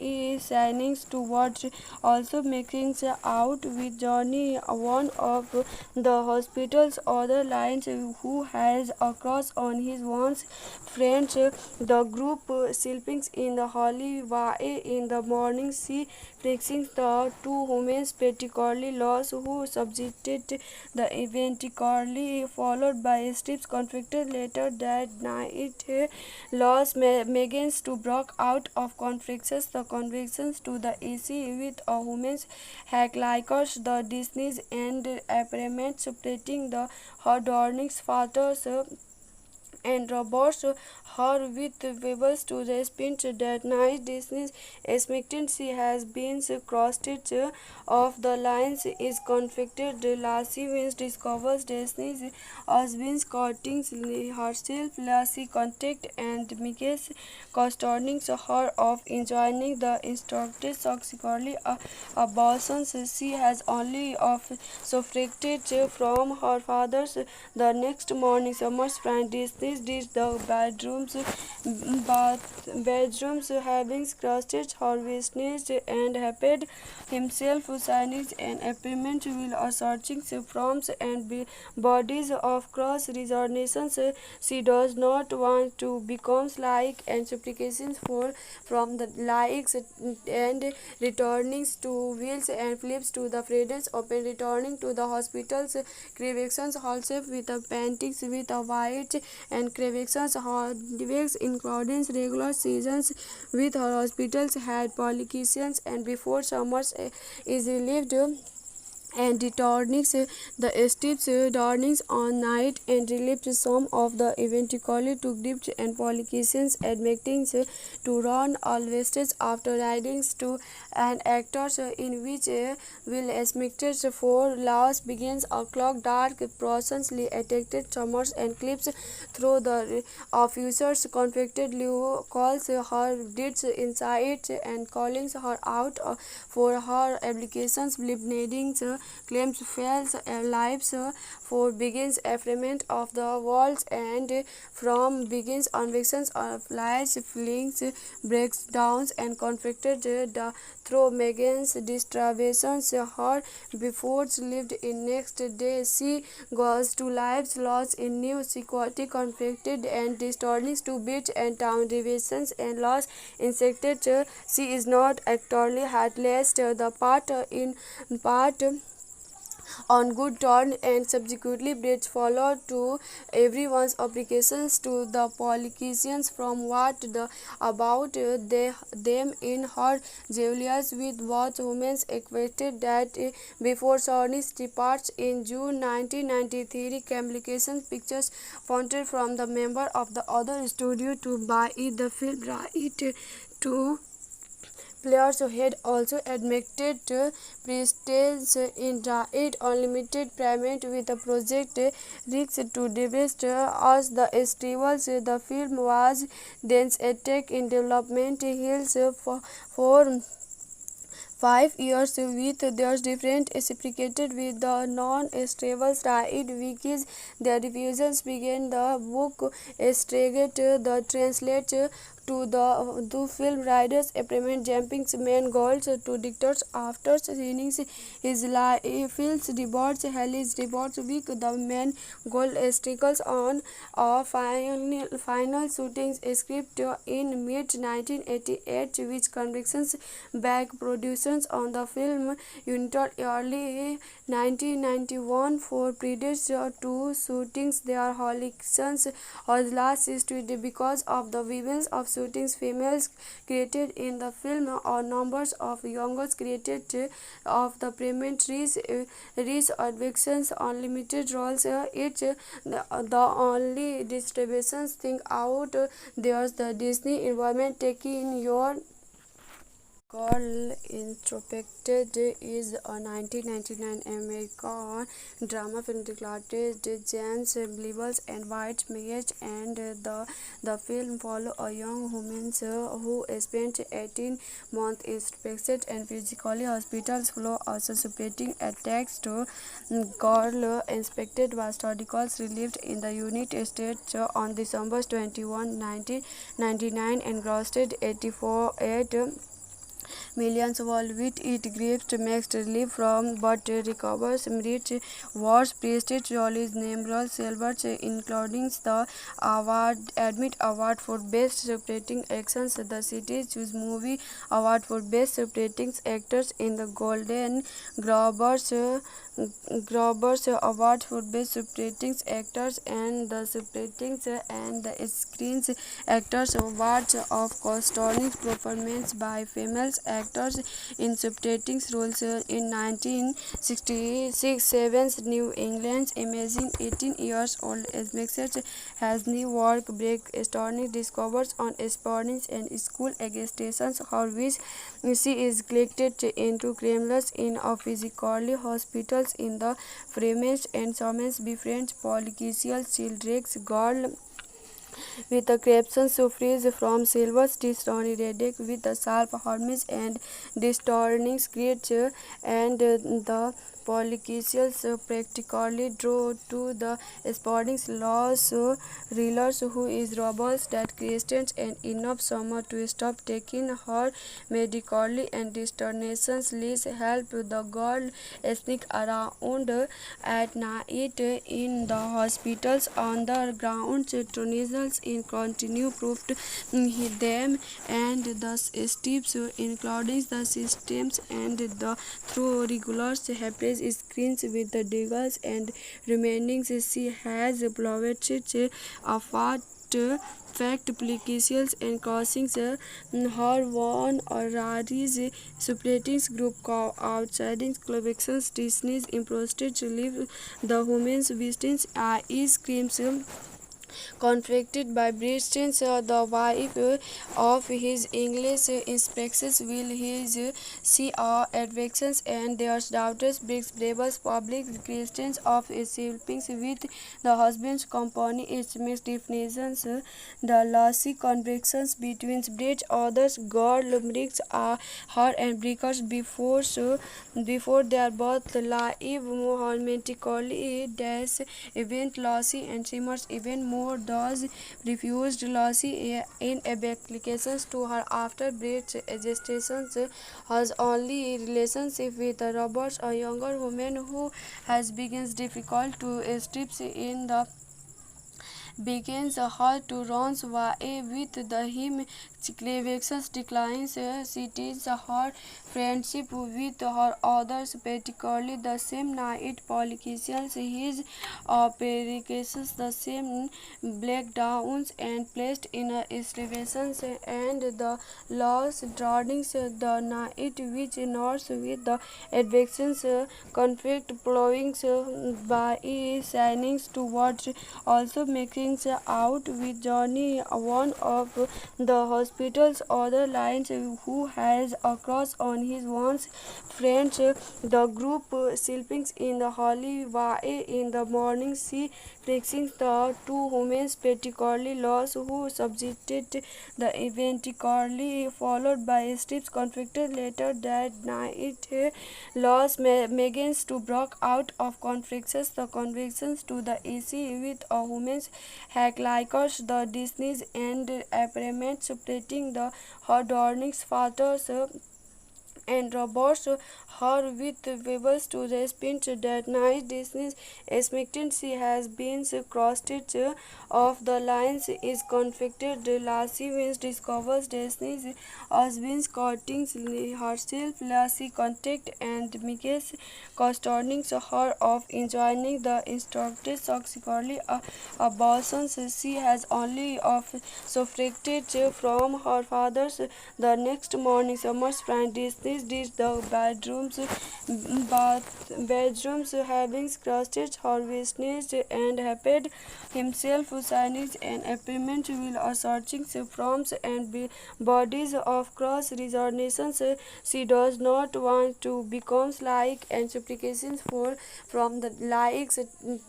shining towards also making out with Johnny one of the hospital's other lines who has across on his once friends the group sleeping in the holy way in the morning see fixing the two women particularly lost who subjected the eventually followed by strips conflicted later that night lost begins to break out of conflicts the convictions to the AC with a woman's hack likers the Disney's and apparent splitting the her darnings fathers and robots her with webs to respond that night Disney's expectancy has been crossed of the lines is conflicted Lassie Wins discovers Disney's husband's courting herself Lassie contact and Mickey's concerning her of enjoying the instructed subsequently abortions she has only of suffrated from her father's the next morning summer's friend Disney did the bedrooms having scratched her witnessed and happy himself signing an appointment will searching forms and bodies of cross resonations she does not want to become like and supplications for from the likes and returning to wheels and flips to the freedoms open returning to the hospitals creations also with the paintings with a white and creations hardware including regular seasons with her hospitals had politicians and before summers is relieved and returns the steps darnings on night and relieved some of the eventually to grips and politicians admitting to run always after ridings to an actors in which will expected for laws begins a clock dark processly attacked summers and clips through the officers conflicted Leo calls her deeds inside and calling her out for her applications bleeding claims fails lives for begins affirmation of the walls and from begins convictions of lies feelings breakdowns and conflicted the through Megan's distributions her before lived in next day she goes to lives lost in new security conflicted and distorting to beach and town divisions and lost insected she is not actually heartless the part in part on good turn and subsequently bridge followed to everyone's applications to the politicians from what the about them in her Julius with both women equated that before Sony's departs in June 1993 communication pictures founded from the member of the other studio to buy the film right to players had also admitted prestige in it unlimited payment with the project risk to divest as the festivals the film was then attack in development hills for 5 years with their different reciprocated with the non-stable side wikis the revisions began the book staged the translate to the two film riders apparent jumping main goals to dictators after seeing his feels rewards Haley's rewards week the main goal struggles on a final shooting script in mid 1988 which convictions back productions on the film unit early 1991 for previous two shootings their holidays was last studied because of the violence of shootings females created in the film or numbers of youngers created of the premonitions reach advictions unlimited roles it's the only distributions thing out there's the Disney environment taking your Girl Introspected is a 1999 American drama film directed James Blevins and White Mage, and the film follows a young woman who spent 18 months inspected and physically hospitals flow also separating attacks to Girl Inspected was articles released in the United States on December 21, 1999 and grossed 84 millions worldwide. It grieves mixed relief from but recovers rich wars prestige Jolly's numerous silvers, including the Admit Award for Best Supporting Actions, the Cities Choose Movie Award for Best Supporting Actors in the Golden Globes Award for Best Supporting Actors and the Supporting and the Screen Actors Awards of Outstanding Performance by Female Actors in Supporting Roles in 1966. Seven's New England's amazing 18 years old Essex has new work break astonishing discoveries on sporting and school agitations, how which she is collected into criminals in a physically hospitals in the French and Summons befriends political children's girl with the caption suffers from silver Tony Reddick with the sharp horns and distorting creature and the politicians practically draw to the sporting laws reelers who is robust that Christians and enough summer to stop taking her medically and distortions leads help the girl sneak around at night in the hospitals on the grounds. Tunnels in continue proved them and the steps including the systems and the through regular happiness screens with the diggers and remaining she has plotted a fact applications and causing her one or Rari's separating group outside collections Disney's imposted to leave the women's visitors ice creams conflicted by Britain, the wife of his English inspectors will his see advictions and their daughters brings bravest public Christians of sleeping with the husband's company its mixed definitions. The lossy convictions between bridge others girl bricks are her and breakers before they are both live romantically dash event lossy and shimmers even more those refused Lucy in applications to her after Brett's gestation has only relationship with Roberts, a younger woman who has begins difficult to strip in the begins her to run away with the him Clevex declines cities her friendship with her others, particularly the same night politicians his applications the same breakdowns and placed in a situations and the loss drawings the night which north with the advictions conflict blowing by signings towards also making out with Johnny one of the hospital's other lines who has a cross on his one's friends the group sleeping in the holy way in the morning she fixing the two women particularly lost who subjected the eventually followed by strips conflicted later that night loss begins to break out of conflicts the convictions to the issue with a woman's hack likers the Disney's and apparent separating the her darling's fathers and robots her with webbles to respond that night Disney's expectancy has been crossed of the lines is conflicted Lassie wins discovers Disney's husband's courting herself Lassie contact and Mickey's concerning her of enjoying the instructed subsequently abortions she has only of suffraged from her father's the next morning summer's friend Disney did the bedrooms having crusted harvestness and happed himself signs an appearment while searching forms and bodies of cross resonations. She does not want to become like and supplications for from the likes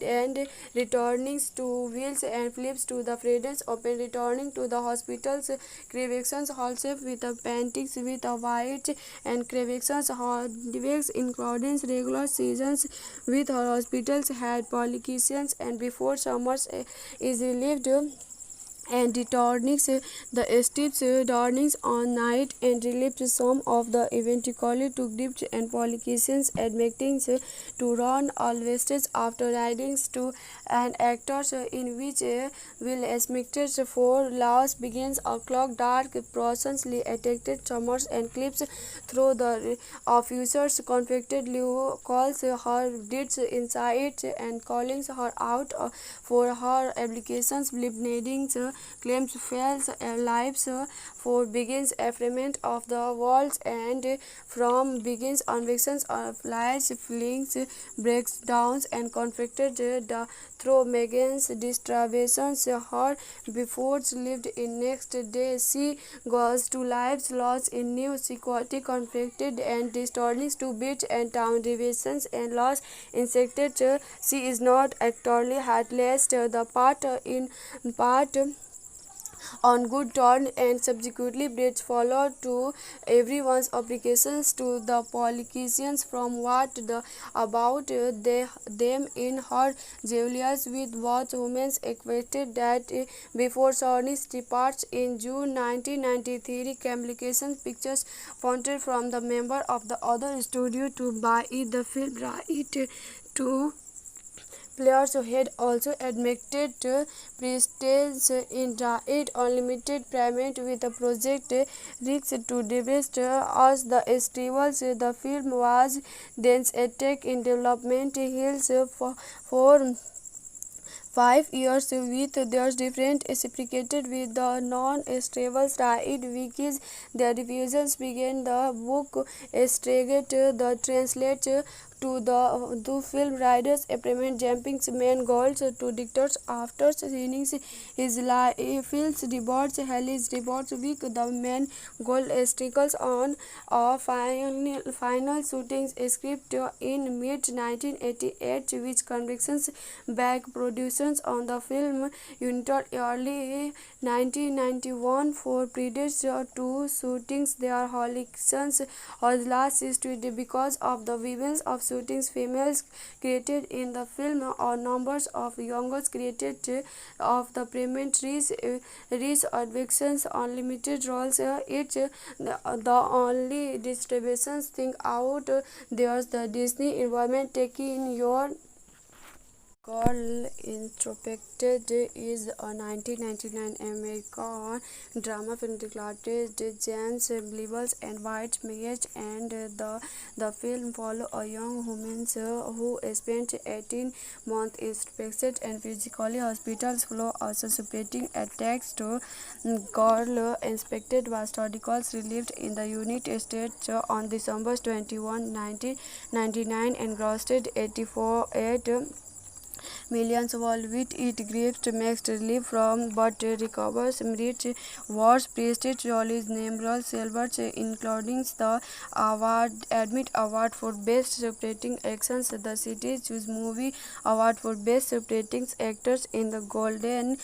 and returning to wheels and flips to the fragrance open returning to the hospital's crevations also with the paintings with a white and crevations hardwicks including regular seasons with her hospitals had politicians and before summers is relieved and returning the steps darnings on night and relieved some of the eventually took dips and politicians admitting to run always after ridings to an actors in which will estimated for laws begins a clock dark processly attacked summers and clips through the officers conflicted Liu calls her deeds inside and calling her out for her applications bleeding claims fails lives for begins affirmation of the worlds and from begins convictions of lies feelings breakdowns and conflicted through Megan's distributions her before lived in next day she goes to lives lost in new security conflicted and distortions to beach and town divisions and lost insected she is not actually heartless the part in part on good turn and subsequently bridge followed to everyone's applications to the politicians from what the about them in her Julius with both women equated that before Sony's departs in June 1993 communication pictures wanted from the member of the other studio to buy it the film right to players had also admitted prestige in it unlimited payment with the project risk to divest as the festivals. The film was then attack in development hills for 5 years with their different reciprocated with the non-stable side wikis. The revisions began the book staged the translate to film writers implement jumping main goals to dictators after seeing his Phil's reports Haley's reports week the main goal sticks on a final shooting script in mid 1988 which convictions back productions on the film unit early 1991 for previous two shootings their holidays was last studied because of the violence of shootings females created in the film or numbers of youngers created of the payment reach advictions unlimited roles it's the only distributions thing out there's the Disney environment taking your Girl Introspected is a 1999 American drama film directed James Blevels and White Mage and the film follows a young woman who spent 18 months infected and physically hospitals follow also separating attacks to Girl Inspected was articles released in the United States on December 21, 1999 and grossed 8 millions worldwide. It gives mixed relief from but recovers merit wars prestige release numerous silvers including the award for best supporting actions the city's choose movie award for best supporting actors in the Golden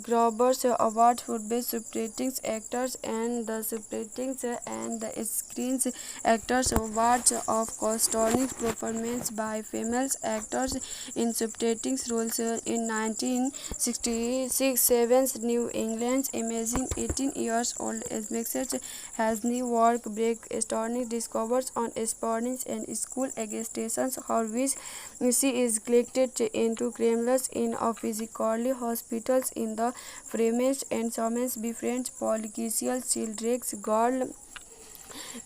Globes Award for Best Supporting Actors and the Supporting and the Screen Actors Awards of Outstanding Performance by Female Actors in Supporting Roles in 1966. Seven's New England's amazing 18 years old Essex has new work break astonishing discoveries on sports and school agitations her which she is collected into criminals in a physically hospitals in the French and Summons befriends political children's girl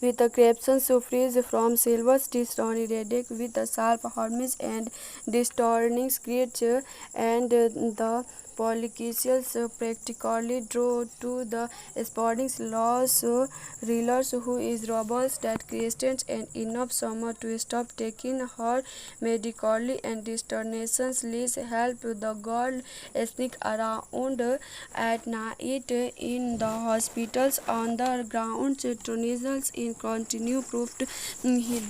with the captions freeze from silver stitch Ronnie Reddick with the sharp horns and distorting creature and the politicians practically draw to the sporting laws reelers who is robust that Christians and enough summer to stop taking her medically and distortions leads help the girl sneak around at night in the hospitals on the grounds. Tunisians in continue proved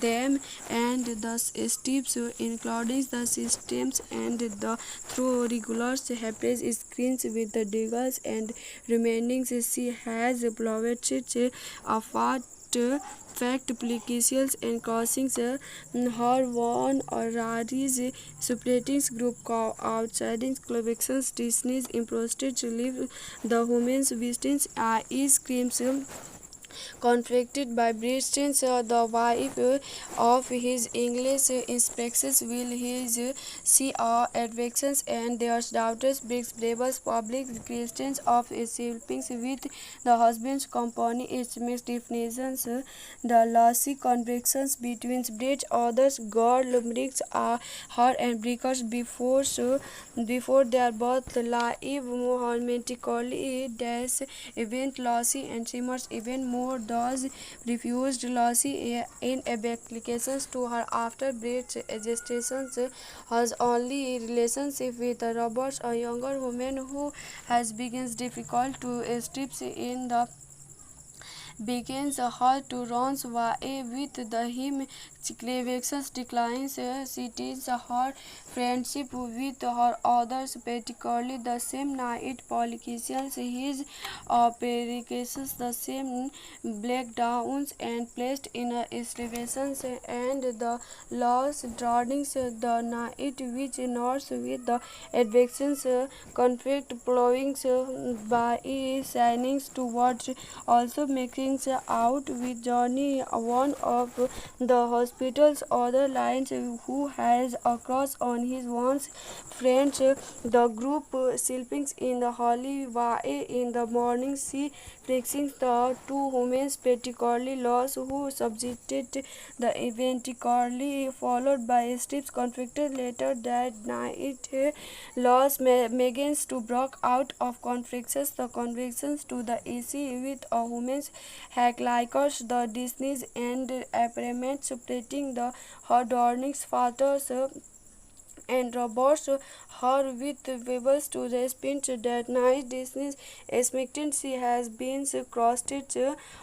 them and the steps including the systems and the through regular happens screens with the diggers and remaining she has plotted a fact applications and crossing her one or Rari's splitting group outside collections Disney's imposted to leave the women's visitors ice creams conflicted by Britain, the wife of his English inspectors will his see advictions and their daughters brings labels public Christians of sleeping with the husband's company its mixed definitions the lossy convictions between bridge others girl brings her and breakers before their birth live romantically dash event lossy and shimmers even more those refused lossy in applications to her after breech gestation has only relationship with Roberts, a younger woman who has begins difficult to strip in the begins her to run away with the him Clevex declines cities her friendship with her others particularly the same night politicians his predications the same breakdowns and placed in excavations and the lost drawings the night which north with the advictions conflict plowing by signings towards also making out with Johnny one of the hospital's other lines who has a cross on his once friends the group sleeping in the holy way in the morning see fixing the two women particularly lost who subjected the eventually followed by strips conflicted later that night loss begins to break out of conflicts the convictions to the AC with a woman's hack likers the Disney's and apparent splitting the her darnings fathers and Roberts her with Webers to the spin that night Disney's expectancy has been crossed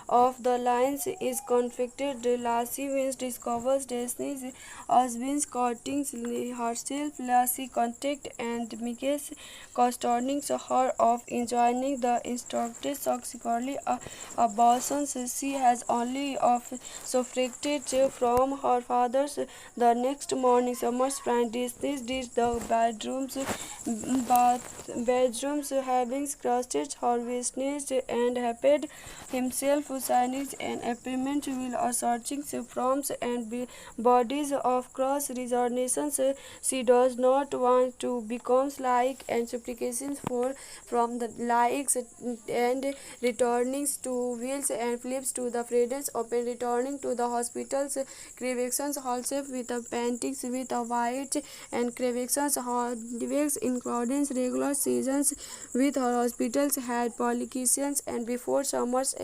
of the lines is conflicted Lassie wins discovers Disney's husband's courting herself Lassie contact and Miguel's concerning her of enjoying the instructed subsequently abortions she has only of suffrated from her father's the next morning summer's friend Disney did the bedrooms having crossed her business and happed himself signing an appointment will searching from and bodies of cross resonations she does not want to become like and supplications for from the likes and returning to wheels and flips to the friends open returning to the hospitals creations also with the paintings with a white and creations holidays including regular seasons with her hospitals had politicians and before summers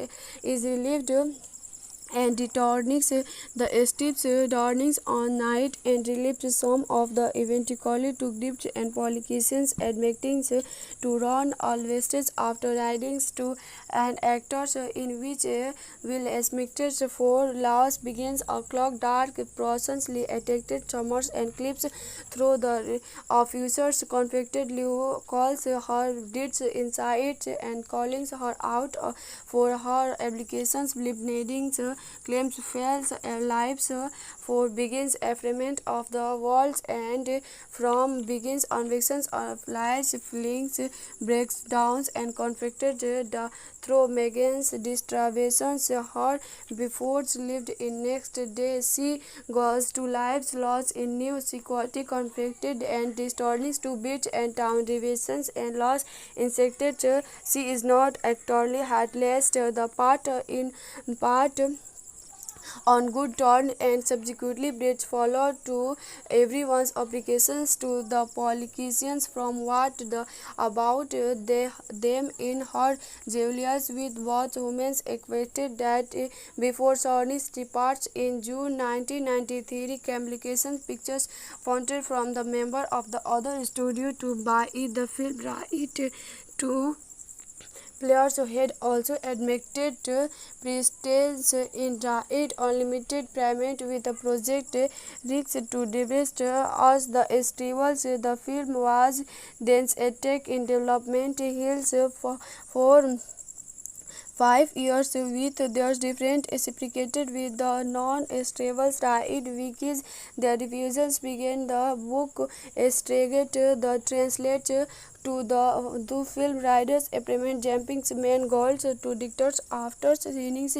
is relieved and returning the steps darnings on night and relieved some of the eventually to grips and politicians admitting to run all wastes after ridings to and actors in which will expected for laws begins a clock dark processly attacked summers and clips through the officers conflicted Leo calls her deeds inside and calling her out for her applications bleeding claims fails lives for begins affirmation of the walls and from begins convictions of lies feelings breakdowns and conflicted the through Megan's distributions her before lived in next day she goes to lives lost in new security conflicted and distorting to beach and town divisions and lost insected she is not actually heartless the part in part on good terms, and subsequently Brett followed to everyone's applications to the politicians from what the about them in her Julius with both women equated that before Sony's departure in June 1993, Communication Pictures wanted from the member of the other studio to buy the film right to players had also admitted prestige in it unlimited payment with the project risk to divest as the festivals. The film was then attack in development hills for 5 years with their different reciprocated with the non-stable right wikis. The refusals began the book straight the translate to the two film writers appointment jumping main goals to dictators after seeing his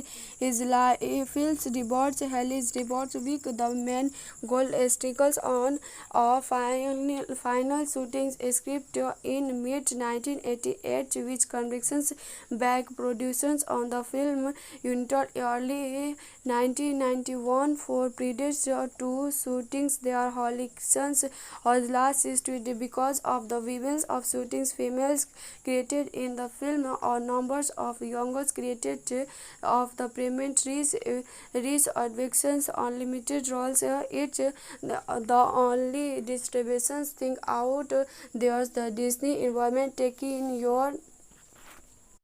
Phil's reports Haley's reports week the main goal sticks on a final shooting script in mid 1988 which convictions back productions on the film until early 1991 for previous two shootings their Hollicksons was last studied because of the violence of shootings females created in the film or numbers of youngers created of the payment reach advictions unlimited roles it's the only distributions thing out there's the Disney environment taking your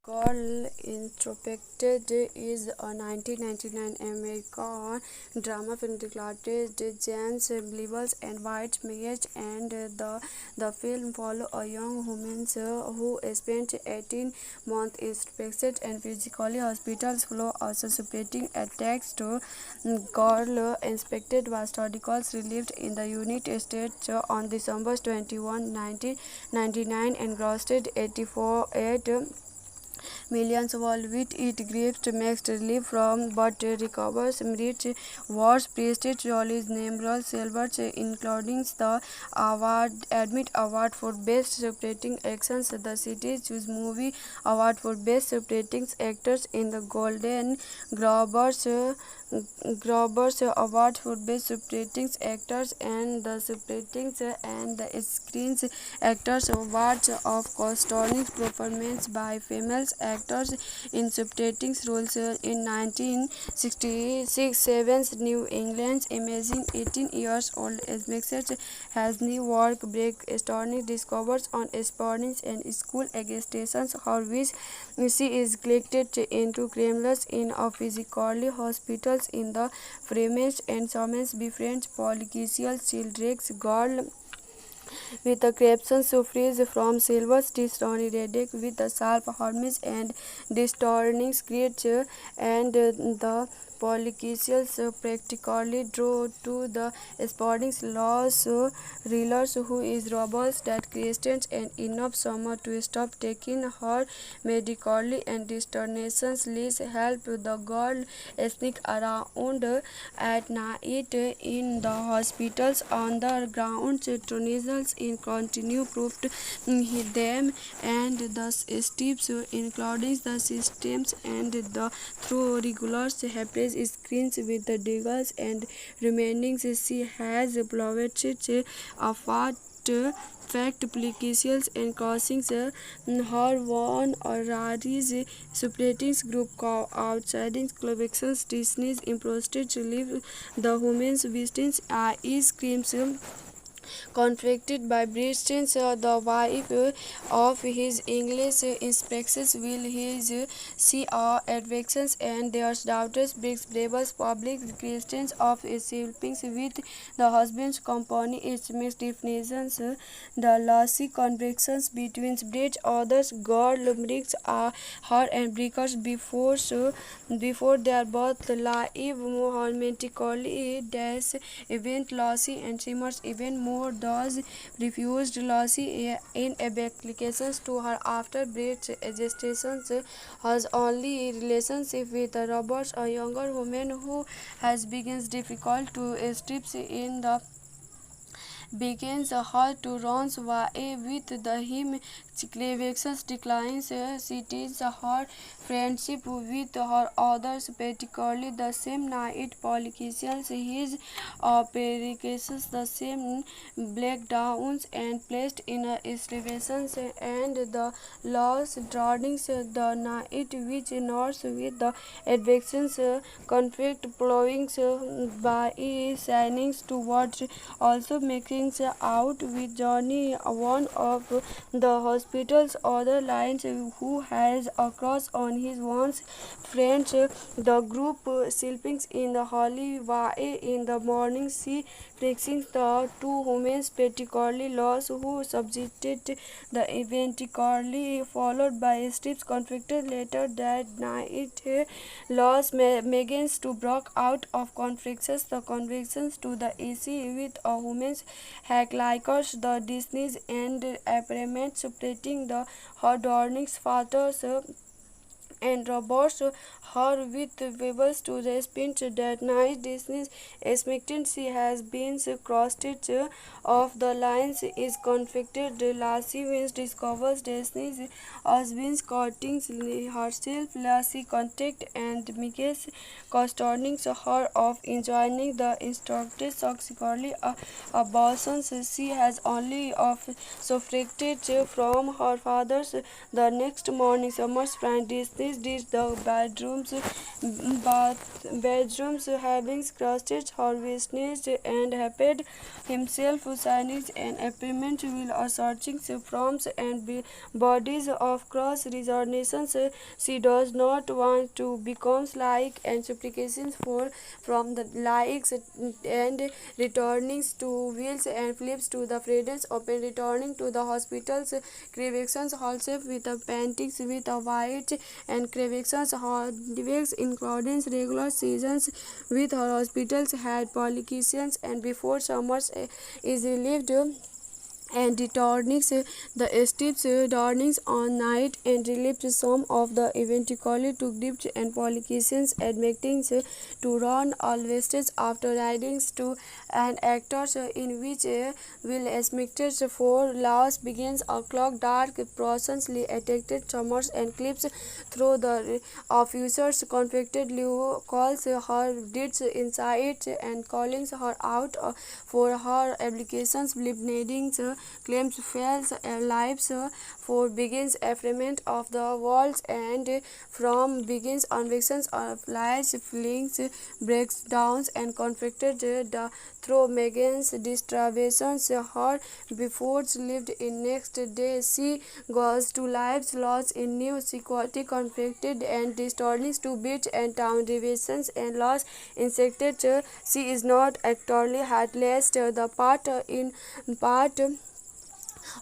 Girl Introspected is a 1999 American drama film directed James Blevins and White Mage and the film follows a young woman who spent 18 months inspected and physically hospitals flow also separating attacks to Girl Inspected was articles released in the United States on December 21, 1999 and grossed 84 millions worldwide. It gives mixed relief from but recovers merit wars prestige Jolly's numerous silvers including the Admit Award for Best Supporting Actions, the City's Choose Movie Award for Best Supporting Actors in the Golden Globes Award for Best Supporting Actors and the Supporting and the Screen Actors Awards of Outstanding Performance by Female Actors in Supporting Roles in 1966. Seven's New England's amazing 18 years old message has new work break astonishing discoveries on sports and school agitations her which she is collected into criminals in a physically hospitals in the Fremens and Summons befriends political children's girl with the caption suffers from silver Tony Reddick with the sharp horns and distorting creature and the politicians practically draw to the sporting laws reelers who is robust that Christians and enough summer to stop taking her medically and distortions least help the girl sneak around at night in the hospitals on the ground tunnels in continue proved them and the steps including the systems and the through regular happiness screens with the diggers and remaining she has plotted apart fact applications and causing her one or Rari's separating group outside collections Disney's imposed to leave the women's visitors ice creams conflicted by Britain, the wife of his English inspections will his see advictions and their daughters brings Bravers public Christians of sleeping with the husband's company its mixed definitions the lossy convictions between British others girl brings her and breakers before they are both live romantically dash event lossy and Simmers even more those refused Lucy in applications to her after Brett's gestation has only relationship with Roberts, a younger woman who has begins difficult to strip in the begins her to run away with him. Clevex declines. She teaches her friendship with her others, particularly the same night politicians. His applications the same breakdowns and placed in excavations and the lost drawings the night which nurse with the advections conflict plowing by shining towards also making out with Johnny, one of the hospital's other lines who has a crush on his once friends. The group sleeping in the holy way in the morning see fixing the two women particularly lost who subjected the eventually followed by strips conflicted later that night. Loss begins to break out of conflicts. The convictions to the AC with a woman's hack likers the Disney's and appearance spreading the her darnings fathers and robots her with webbles to the spinch that night. Disney's expectancy has been crossed of the lines is conflicted. Lassie Wins discovers Disney's husband's courting herself. Lassie contact and Mickey's concerning her of enjoying the instructed subsequently abortions. She has only of suffraged from her father's the next morning. Summer's friend Disney did the bedrooms having scratched her business and happy himself signing an appointment will searching forms and bodies of cross resignations. She does not want to become like and supplications for from the likes and returning to wheels and flips to the freedoms open returning to the hospitals. Crevations also with the paintings with a white and crevations hardwicks including regular seasons with her hospitals had politicians and before summers is relieved and returns the steps darnings on night and relieved some of the eventually to grips and politicians admitting to run always after ridings to and actors in which will expected for laws begins a clock dark processly attacked summers and clips through the officers conflicted Leo calls her deeds inside and calling her out for her applications bleeding claims fails lives for begins affirmation of the walls and from begins convictions of lies feelings breaks downs and conflicted the through Megan's distributions her before lived in next day she goes to lives lost in new security conflicted and distorting to beach and town divisions and lost insected she is not actually heartless the part in part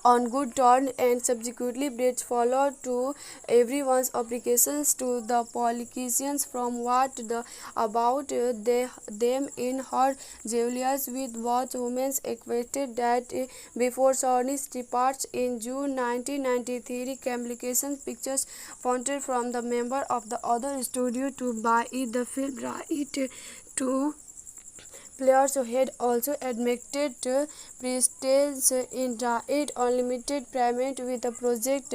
on good turn and subsequently bridge followed to everyone's applications to the politicians from what the about them in her jewelers with both women equated that before Sony's departs in June 1993 communications pictures funded from the member of the other studio to buy the film right to players had also admitted prestige in it unlimited payment with the project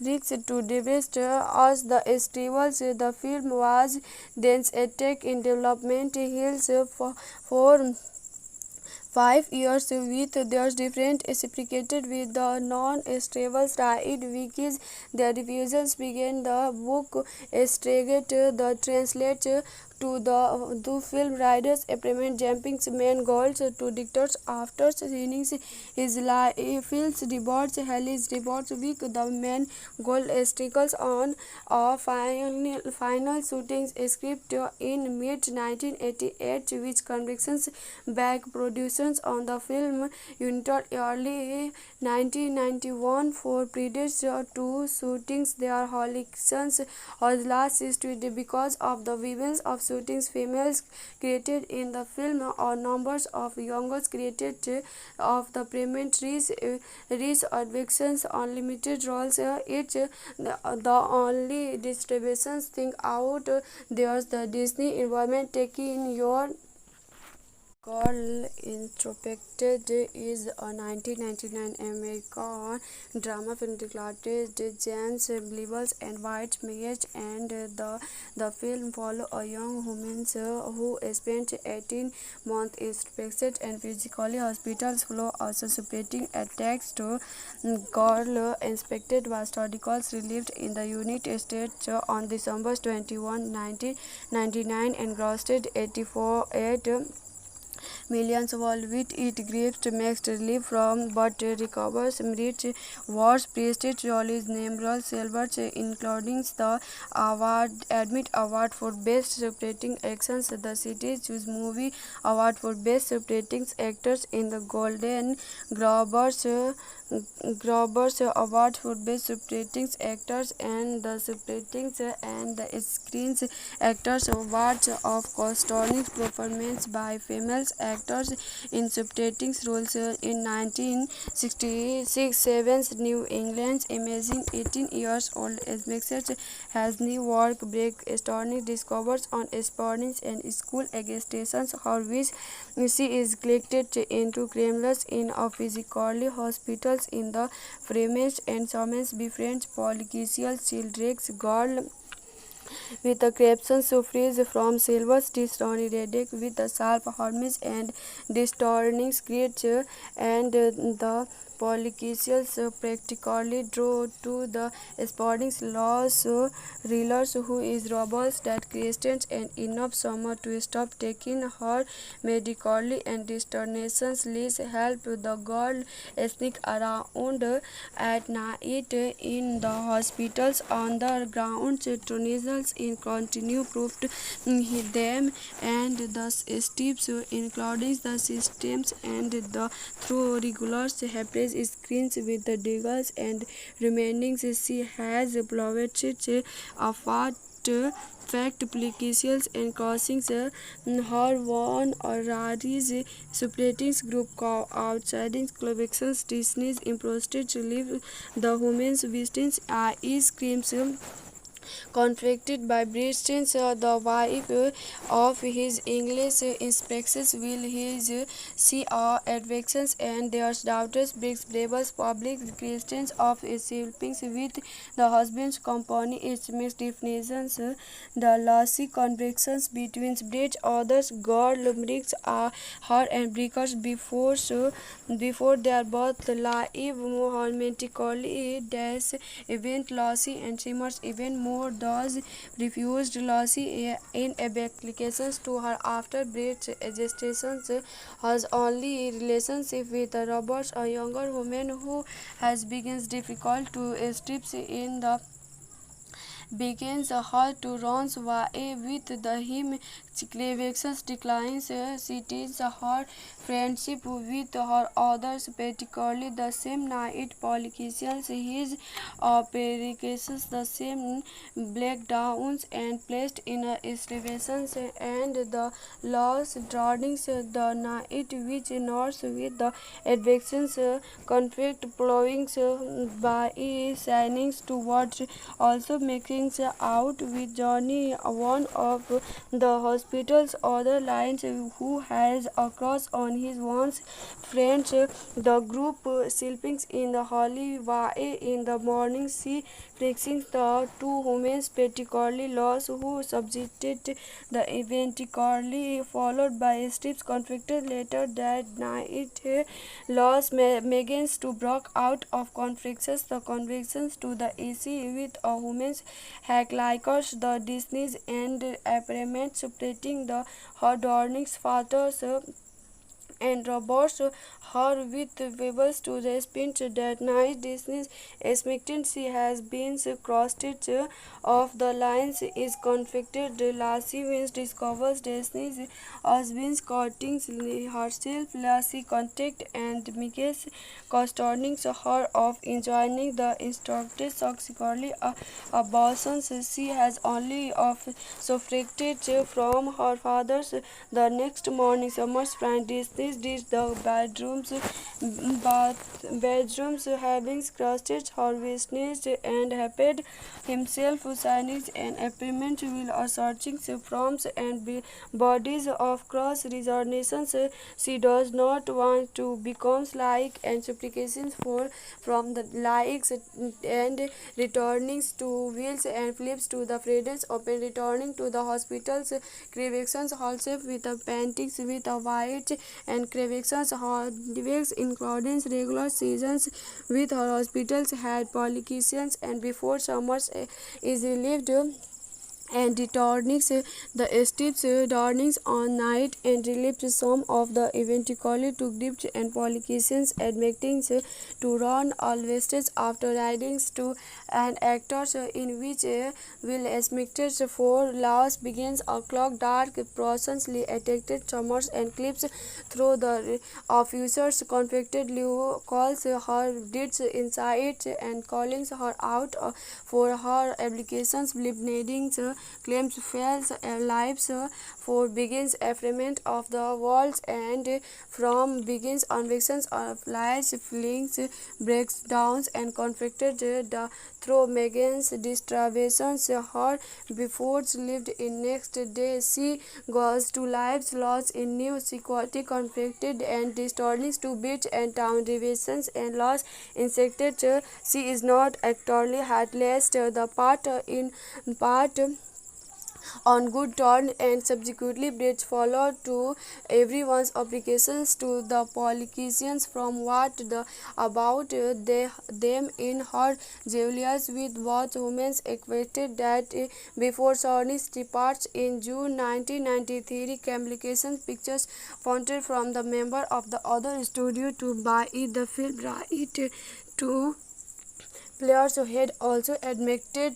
risk to divest as the festivals. The film was then attack in development hills for 5 years with their different reciprocated with the non-stable side wikis. The revisions began the book staged the translate to the film riders appointment jumping main goals to dictators after seeing his feels rewards Haley's rewards week the main goal sticks on a final shooting script in mid 1988 which convictions back productions on the film unit early 1991 for previous two shootings their holidays was last instituted because of the violence of shootings females created in the film or numbers of youngers created of the premieres reach advictions unlimited roles it's the only distributions thing out there's the Disney environment taking your Girl Introspected is a 1999 American drama film directed James Blevins and White Mage, and the film follows a young woman who spent 18 months inspected and physically hospitals flow also separating attacks to Girl Inspected was articles released in the United States on December 21, 1999 and grossed 84 millions worldwide. It grieves mixed relief from but recovers merit wars prestige Jolly's numerous silvers including the Admit Award for Best Supporting Actions, the City Choose Movie Award for Best Supporting Actors in the Golden Globes Award for Best Supporting Actors and the Supporting and the Screen Actors Awards of Outstanding Performance by Female Actors in Supporting Roles in 1966. Seven's New England's amazing 18 years old Essex has new work break astonishing discoveries on sporting and school agitations, how which she is collected into criminals in a physically hospitals in the French and Summons befriends political children's girl with the caption suffers from silver Tony Reddick with the sharp horns and distorting creature and the politicians practically draw to the sporting laws reelers who is robust that Christians and enough summer to stop taking her medically and distortions leads help the girl sneak around at night in the hospitals on the grounds. Tunnels in continue proved them and the steps including the systems and the through regular happens screens with the diggers and remaining she has plotted apart fact applications and causing her one or Rari's separating group outside collections Disney's imposted to leave the women's visitors is screams conflicted by Britain, the wife of his English inspectors will his see advocate and their daughters brings Bravos public Christians of sleeping with the husband's company its mixed definitions. The lossy convictions between Bridge others girl brings her and breakers before they are both live romantically dash event lossy and Simmers even more those refused Lucy in applications to her after Brett's gestation has only relationship with Roberts, a younger woman who has begins difficult to strip in the begins her to run away with the him Clevex declines cities her friendship with her others, particularly the same night politicians his applications the same breakdowns and placed in excavations and the laws drawing the night which north with the advections conflict blowing by signings towards also making out with Johnny one of the hospital's other lines who has across on his once friends the group sleeping in the holy way in the morning she fixing the two women particularly lost who subjected the eventually followed by strips conflicted later that night lost begins to break out of conflicts the convictions to the AC with a woman's hack likers the Disney's and apparent separating the her darling's fathers and robots her with webs to respond that night Disney's expectancy has been crossed of the lines is conflicted Lassie wins discovers Disney's husband's courting herself Lassie contact and Miguel's concerning her of enjoying the instructed subsequently abortions she has only of suffraged from her father's the next morning summer's friend Disney did the bedrooms having crusted harvestness and happed himself signing an agreement while searching forms and bodies of cross resonations. She does not want to become like and supplications for from the likes and returning to wheels and flips to the freedoms open returning to the hospitals creations also with the paintings with a white and creations hardwicks including regular seasons with her hospitals had politicians and before summers is relieved and returning the steps darnings on night and relieved some of the eventually took dips and politicians admitting to run always after ridings to an actors in which will estimated for laws begins a clock dark processly attacked summers and clips through the officers conflicted Liu calls her deeds inside and calling her out for her applications bleeding claims fails lives for begins affirmation of the worlds and from begins convictions of lies feelings breakdowns and conflicted the through Megan's distributions her before lived in next day she goes to lives lost in new security conflicted and distortions to beach and town divisions and lost insected she is not actually heartless the part in part on good turn and subsequently bridge followed to everyone's applications to the politicians from what the about them in her Julius with both women equated that before Sony's departs in June 1993 communication pictures founded from the member of the other studio to buy it the film right to players had also admitted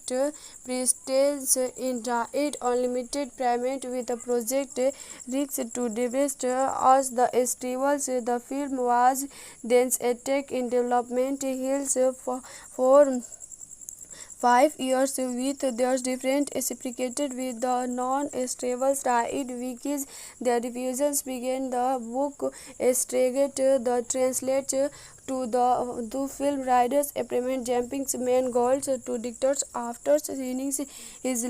prestige in it unlimited payment with the project risk to divest as the festivals. The film was then attack in development hills for 5 years with their different reciprocated with the non-stable side wikis. Their revisions began the book staged the translate to the film writers implement jumping main goals to dictators after seeing his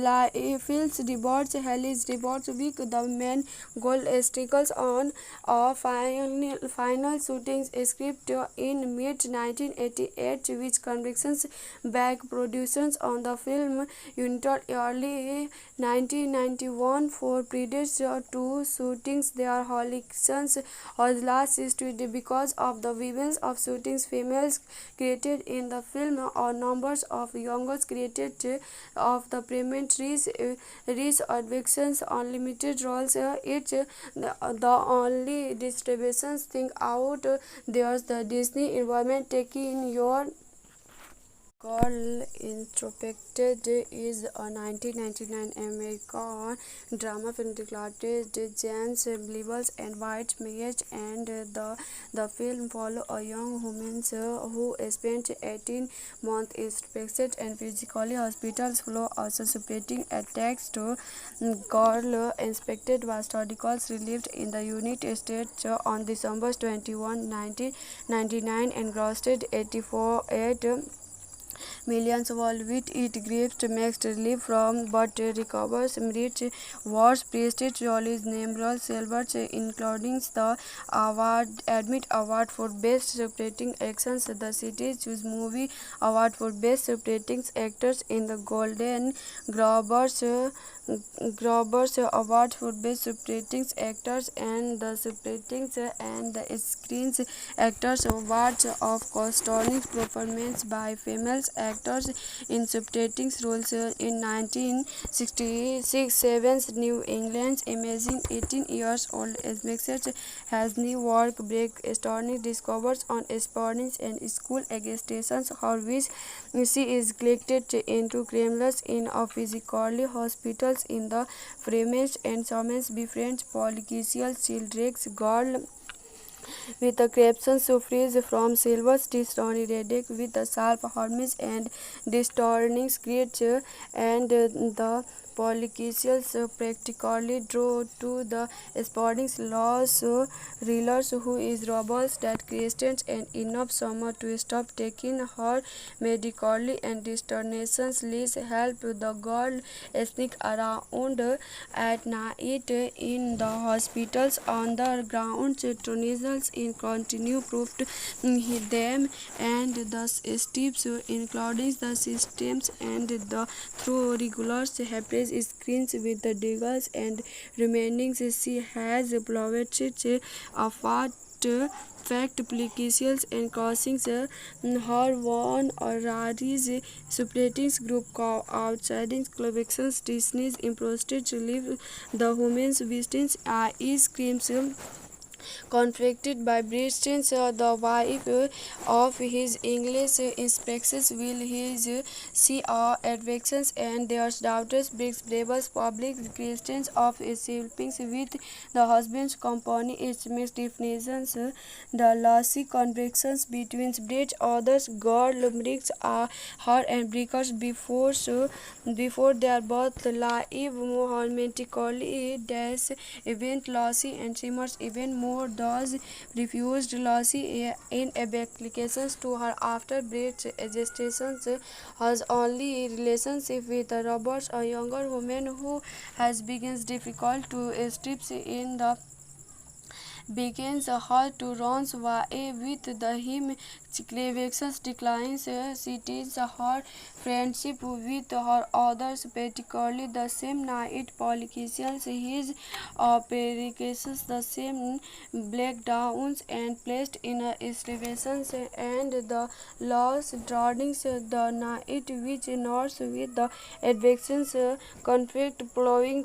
films reports Haley's reports week the main goal sticks on a final shooting script in mid 1988 which convictions back productions on the film until early 1991 for previous two shootings their holidays was last studied because of the violence of shootings females created in the film or numbers of youngers created of the payment reach advictions unlimited roles it's the only distributions thing out there's the Disney environment taking your Girl Introspected is a 1999 American drama film directed James Blevels and White Mage and the film follows a young woman who spent 18 months infected and physically hospitals flow also separating attacks to Girl Inspected was articles released in the United States on December 21, 1999 and grossed 84 millions worldwide. It gives mixed relief from but recovers rich wars prestige Jolly's numerous silvers including the award for best supporting actions the city's choose movie award for best supporting actors in the Golden Globes Award for Best Supporting Actors and the Supporting and the Screen Actors Awards of Outstanding Performance by Female Actors in Supporting Roles in 1966. Seven's New England's amazing 18 years old Essex has new work break astonishing discovers on Spanish and school agitations her which she is collected into criminals in a physically hospitals in the French and Summons befriends political children's girl with the caption suffers from silver Tony Reddick with the sharp harmonies and distorting creature and the politicians practically draw to the sporting laws rulers who is robust that Christians and enough summer to stop taking her medically and destinations least help the girl sneak around at night in the hospitals on the grounds. Tunisians in continue proved them and the steps including the systems and the through regular happiness screens with the diggers and remaining she has plotted a fact applications and crossing her one or Rari's supporting group outside collections Disney's imposed to leave the women's distance is creams contracted by Britain, the wife of his English inspectors will his see advocate and their daughters brings labels public Christians of sleeping with the husband's company its mixed definitions the lossy convictions between bridge others girl bricks are her and breakers before their birth live romantically dash event lossy and shimmers even more those refused lossy in applications to her after breast gestation has only relationship with Roberts, a younger woman who has begins difficult to strip in the begins her to run away with the him Clevex declines cities her friendship with her others particularly the same night politicians his perications the same breakdowns and placed in excavations and the loss drawings the night which north with the advections conflict plowing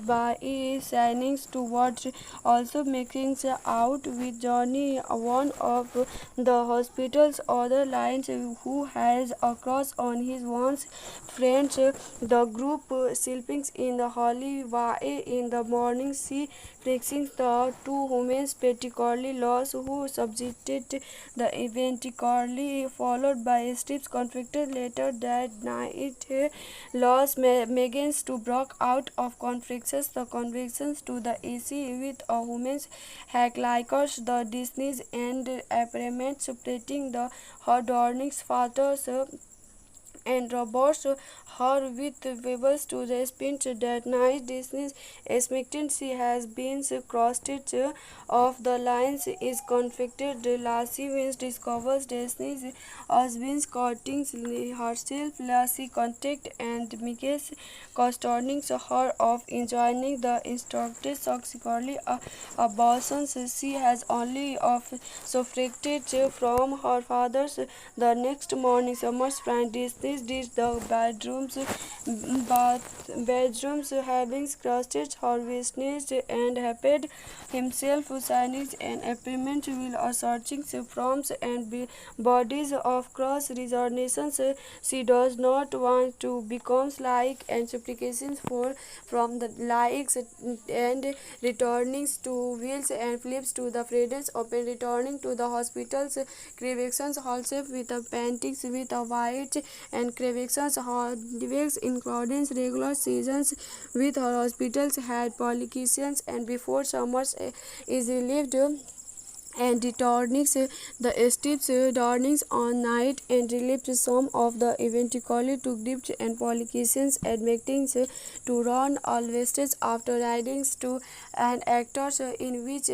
by signings towards also making out with Johnny one of the hospital's other lines who has a cross on his once friends the group sleeping in the holy way in the morning see fixing the two women particularly lost who subjected the eventually followed by strips conflicted later that night loss begins to break out of conflicts the convictions to the AC with a woman's hack likers the Disney's and apparent splitting the her darnings fathers and Roberts her with Webers to the spin that night Disney's expectancy has been crossed of the lines is conflicted Lassie wins discovers Disney's husband's courting herself Lassie contact and Miguel's concerning her of enjoying the instructed subsequently abortions she has only of suffrated from her father's the next morning summer's friend Disney did the bedrooms having crusted her business and happy himself signing an appointment will searching forms and bodies of cross resignations she does not want to become like and supplications for from the likes and returning to wheels and flips to the freedoms open returning to the hospitals creations also with the paintings with a white and creations hardwicks including regular seasons with her hospitals had politicians and before summers is relieved and returning the steps darnings on night and relieved some of the eventually to grips and politicians admitting to run always after ridings to an actors in which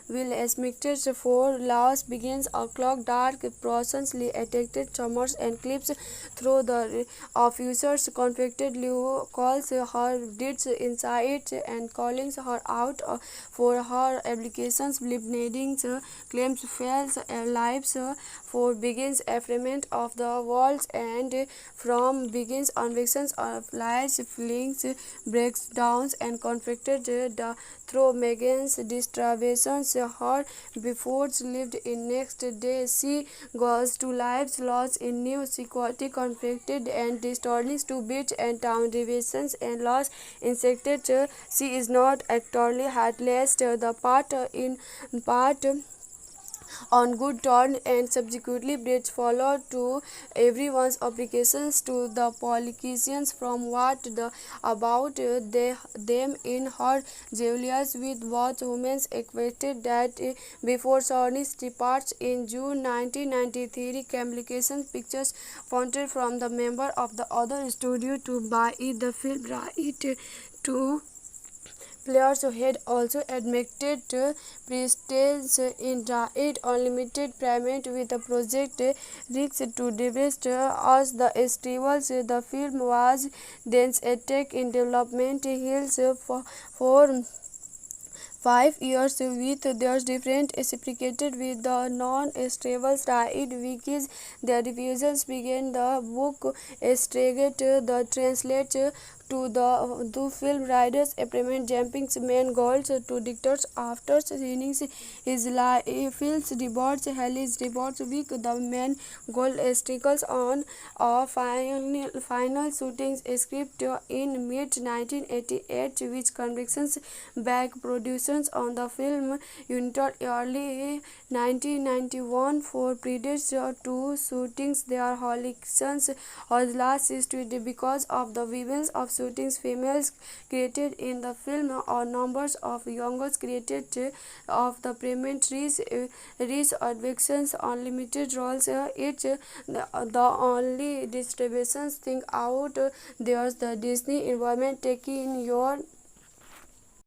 will estimated for laws begins a clock dark processly attacked summers and clips through the officers conflicted Leo calls her deeds inside and calling her out for her applications bleeding claims fails lives for begins affirmation of the walls and from begins convictions of lies feelings breakdowns and conflicted the through Megan's distributions her before lived in next day she goes to lives lost in new security conflicted and distorting to beach and town divisions and lost insected she is not actually heartless the part in part on good terms, and subsequently Brits followed to everyone's applications to the politicians from what the about them in her Julius with both women equated that before Sony's departure in June 1993, Communication Pictures wanted from the member of the other studio to buy the film right to players had also admitted prestige in it unlimited payment with the project risk to divest as the festivals. The film was then attacked in development hills for 5 years with their different explicated with the non-stable right wikis. The revisions began the book straight the translate to the two film writers implement jumping main goals to dictators after seeing his Phil's reports Haley's reports week the main goal sticks on a final shooting script in mid 1988 which convictions back productions on the film until early 1991 for previous two shootings. Their Hollicksons was last studied because of the violence of shootings females created in the film or numbers of youngers created of the payment reach advictions unlimited roles. It's the only distributions thing out there's the Disney environment taking your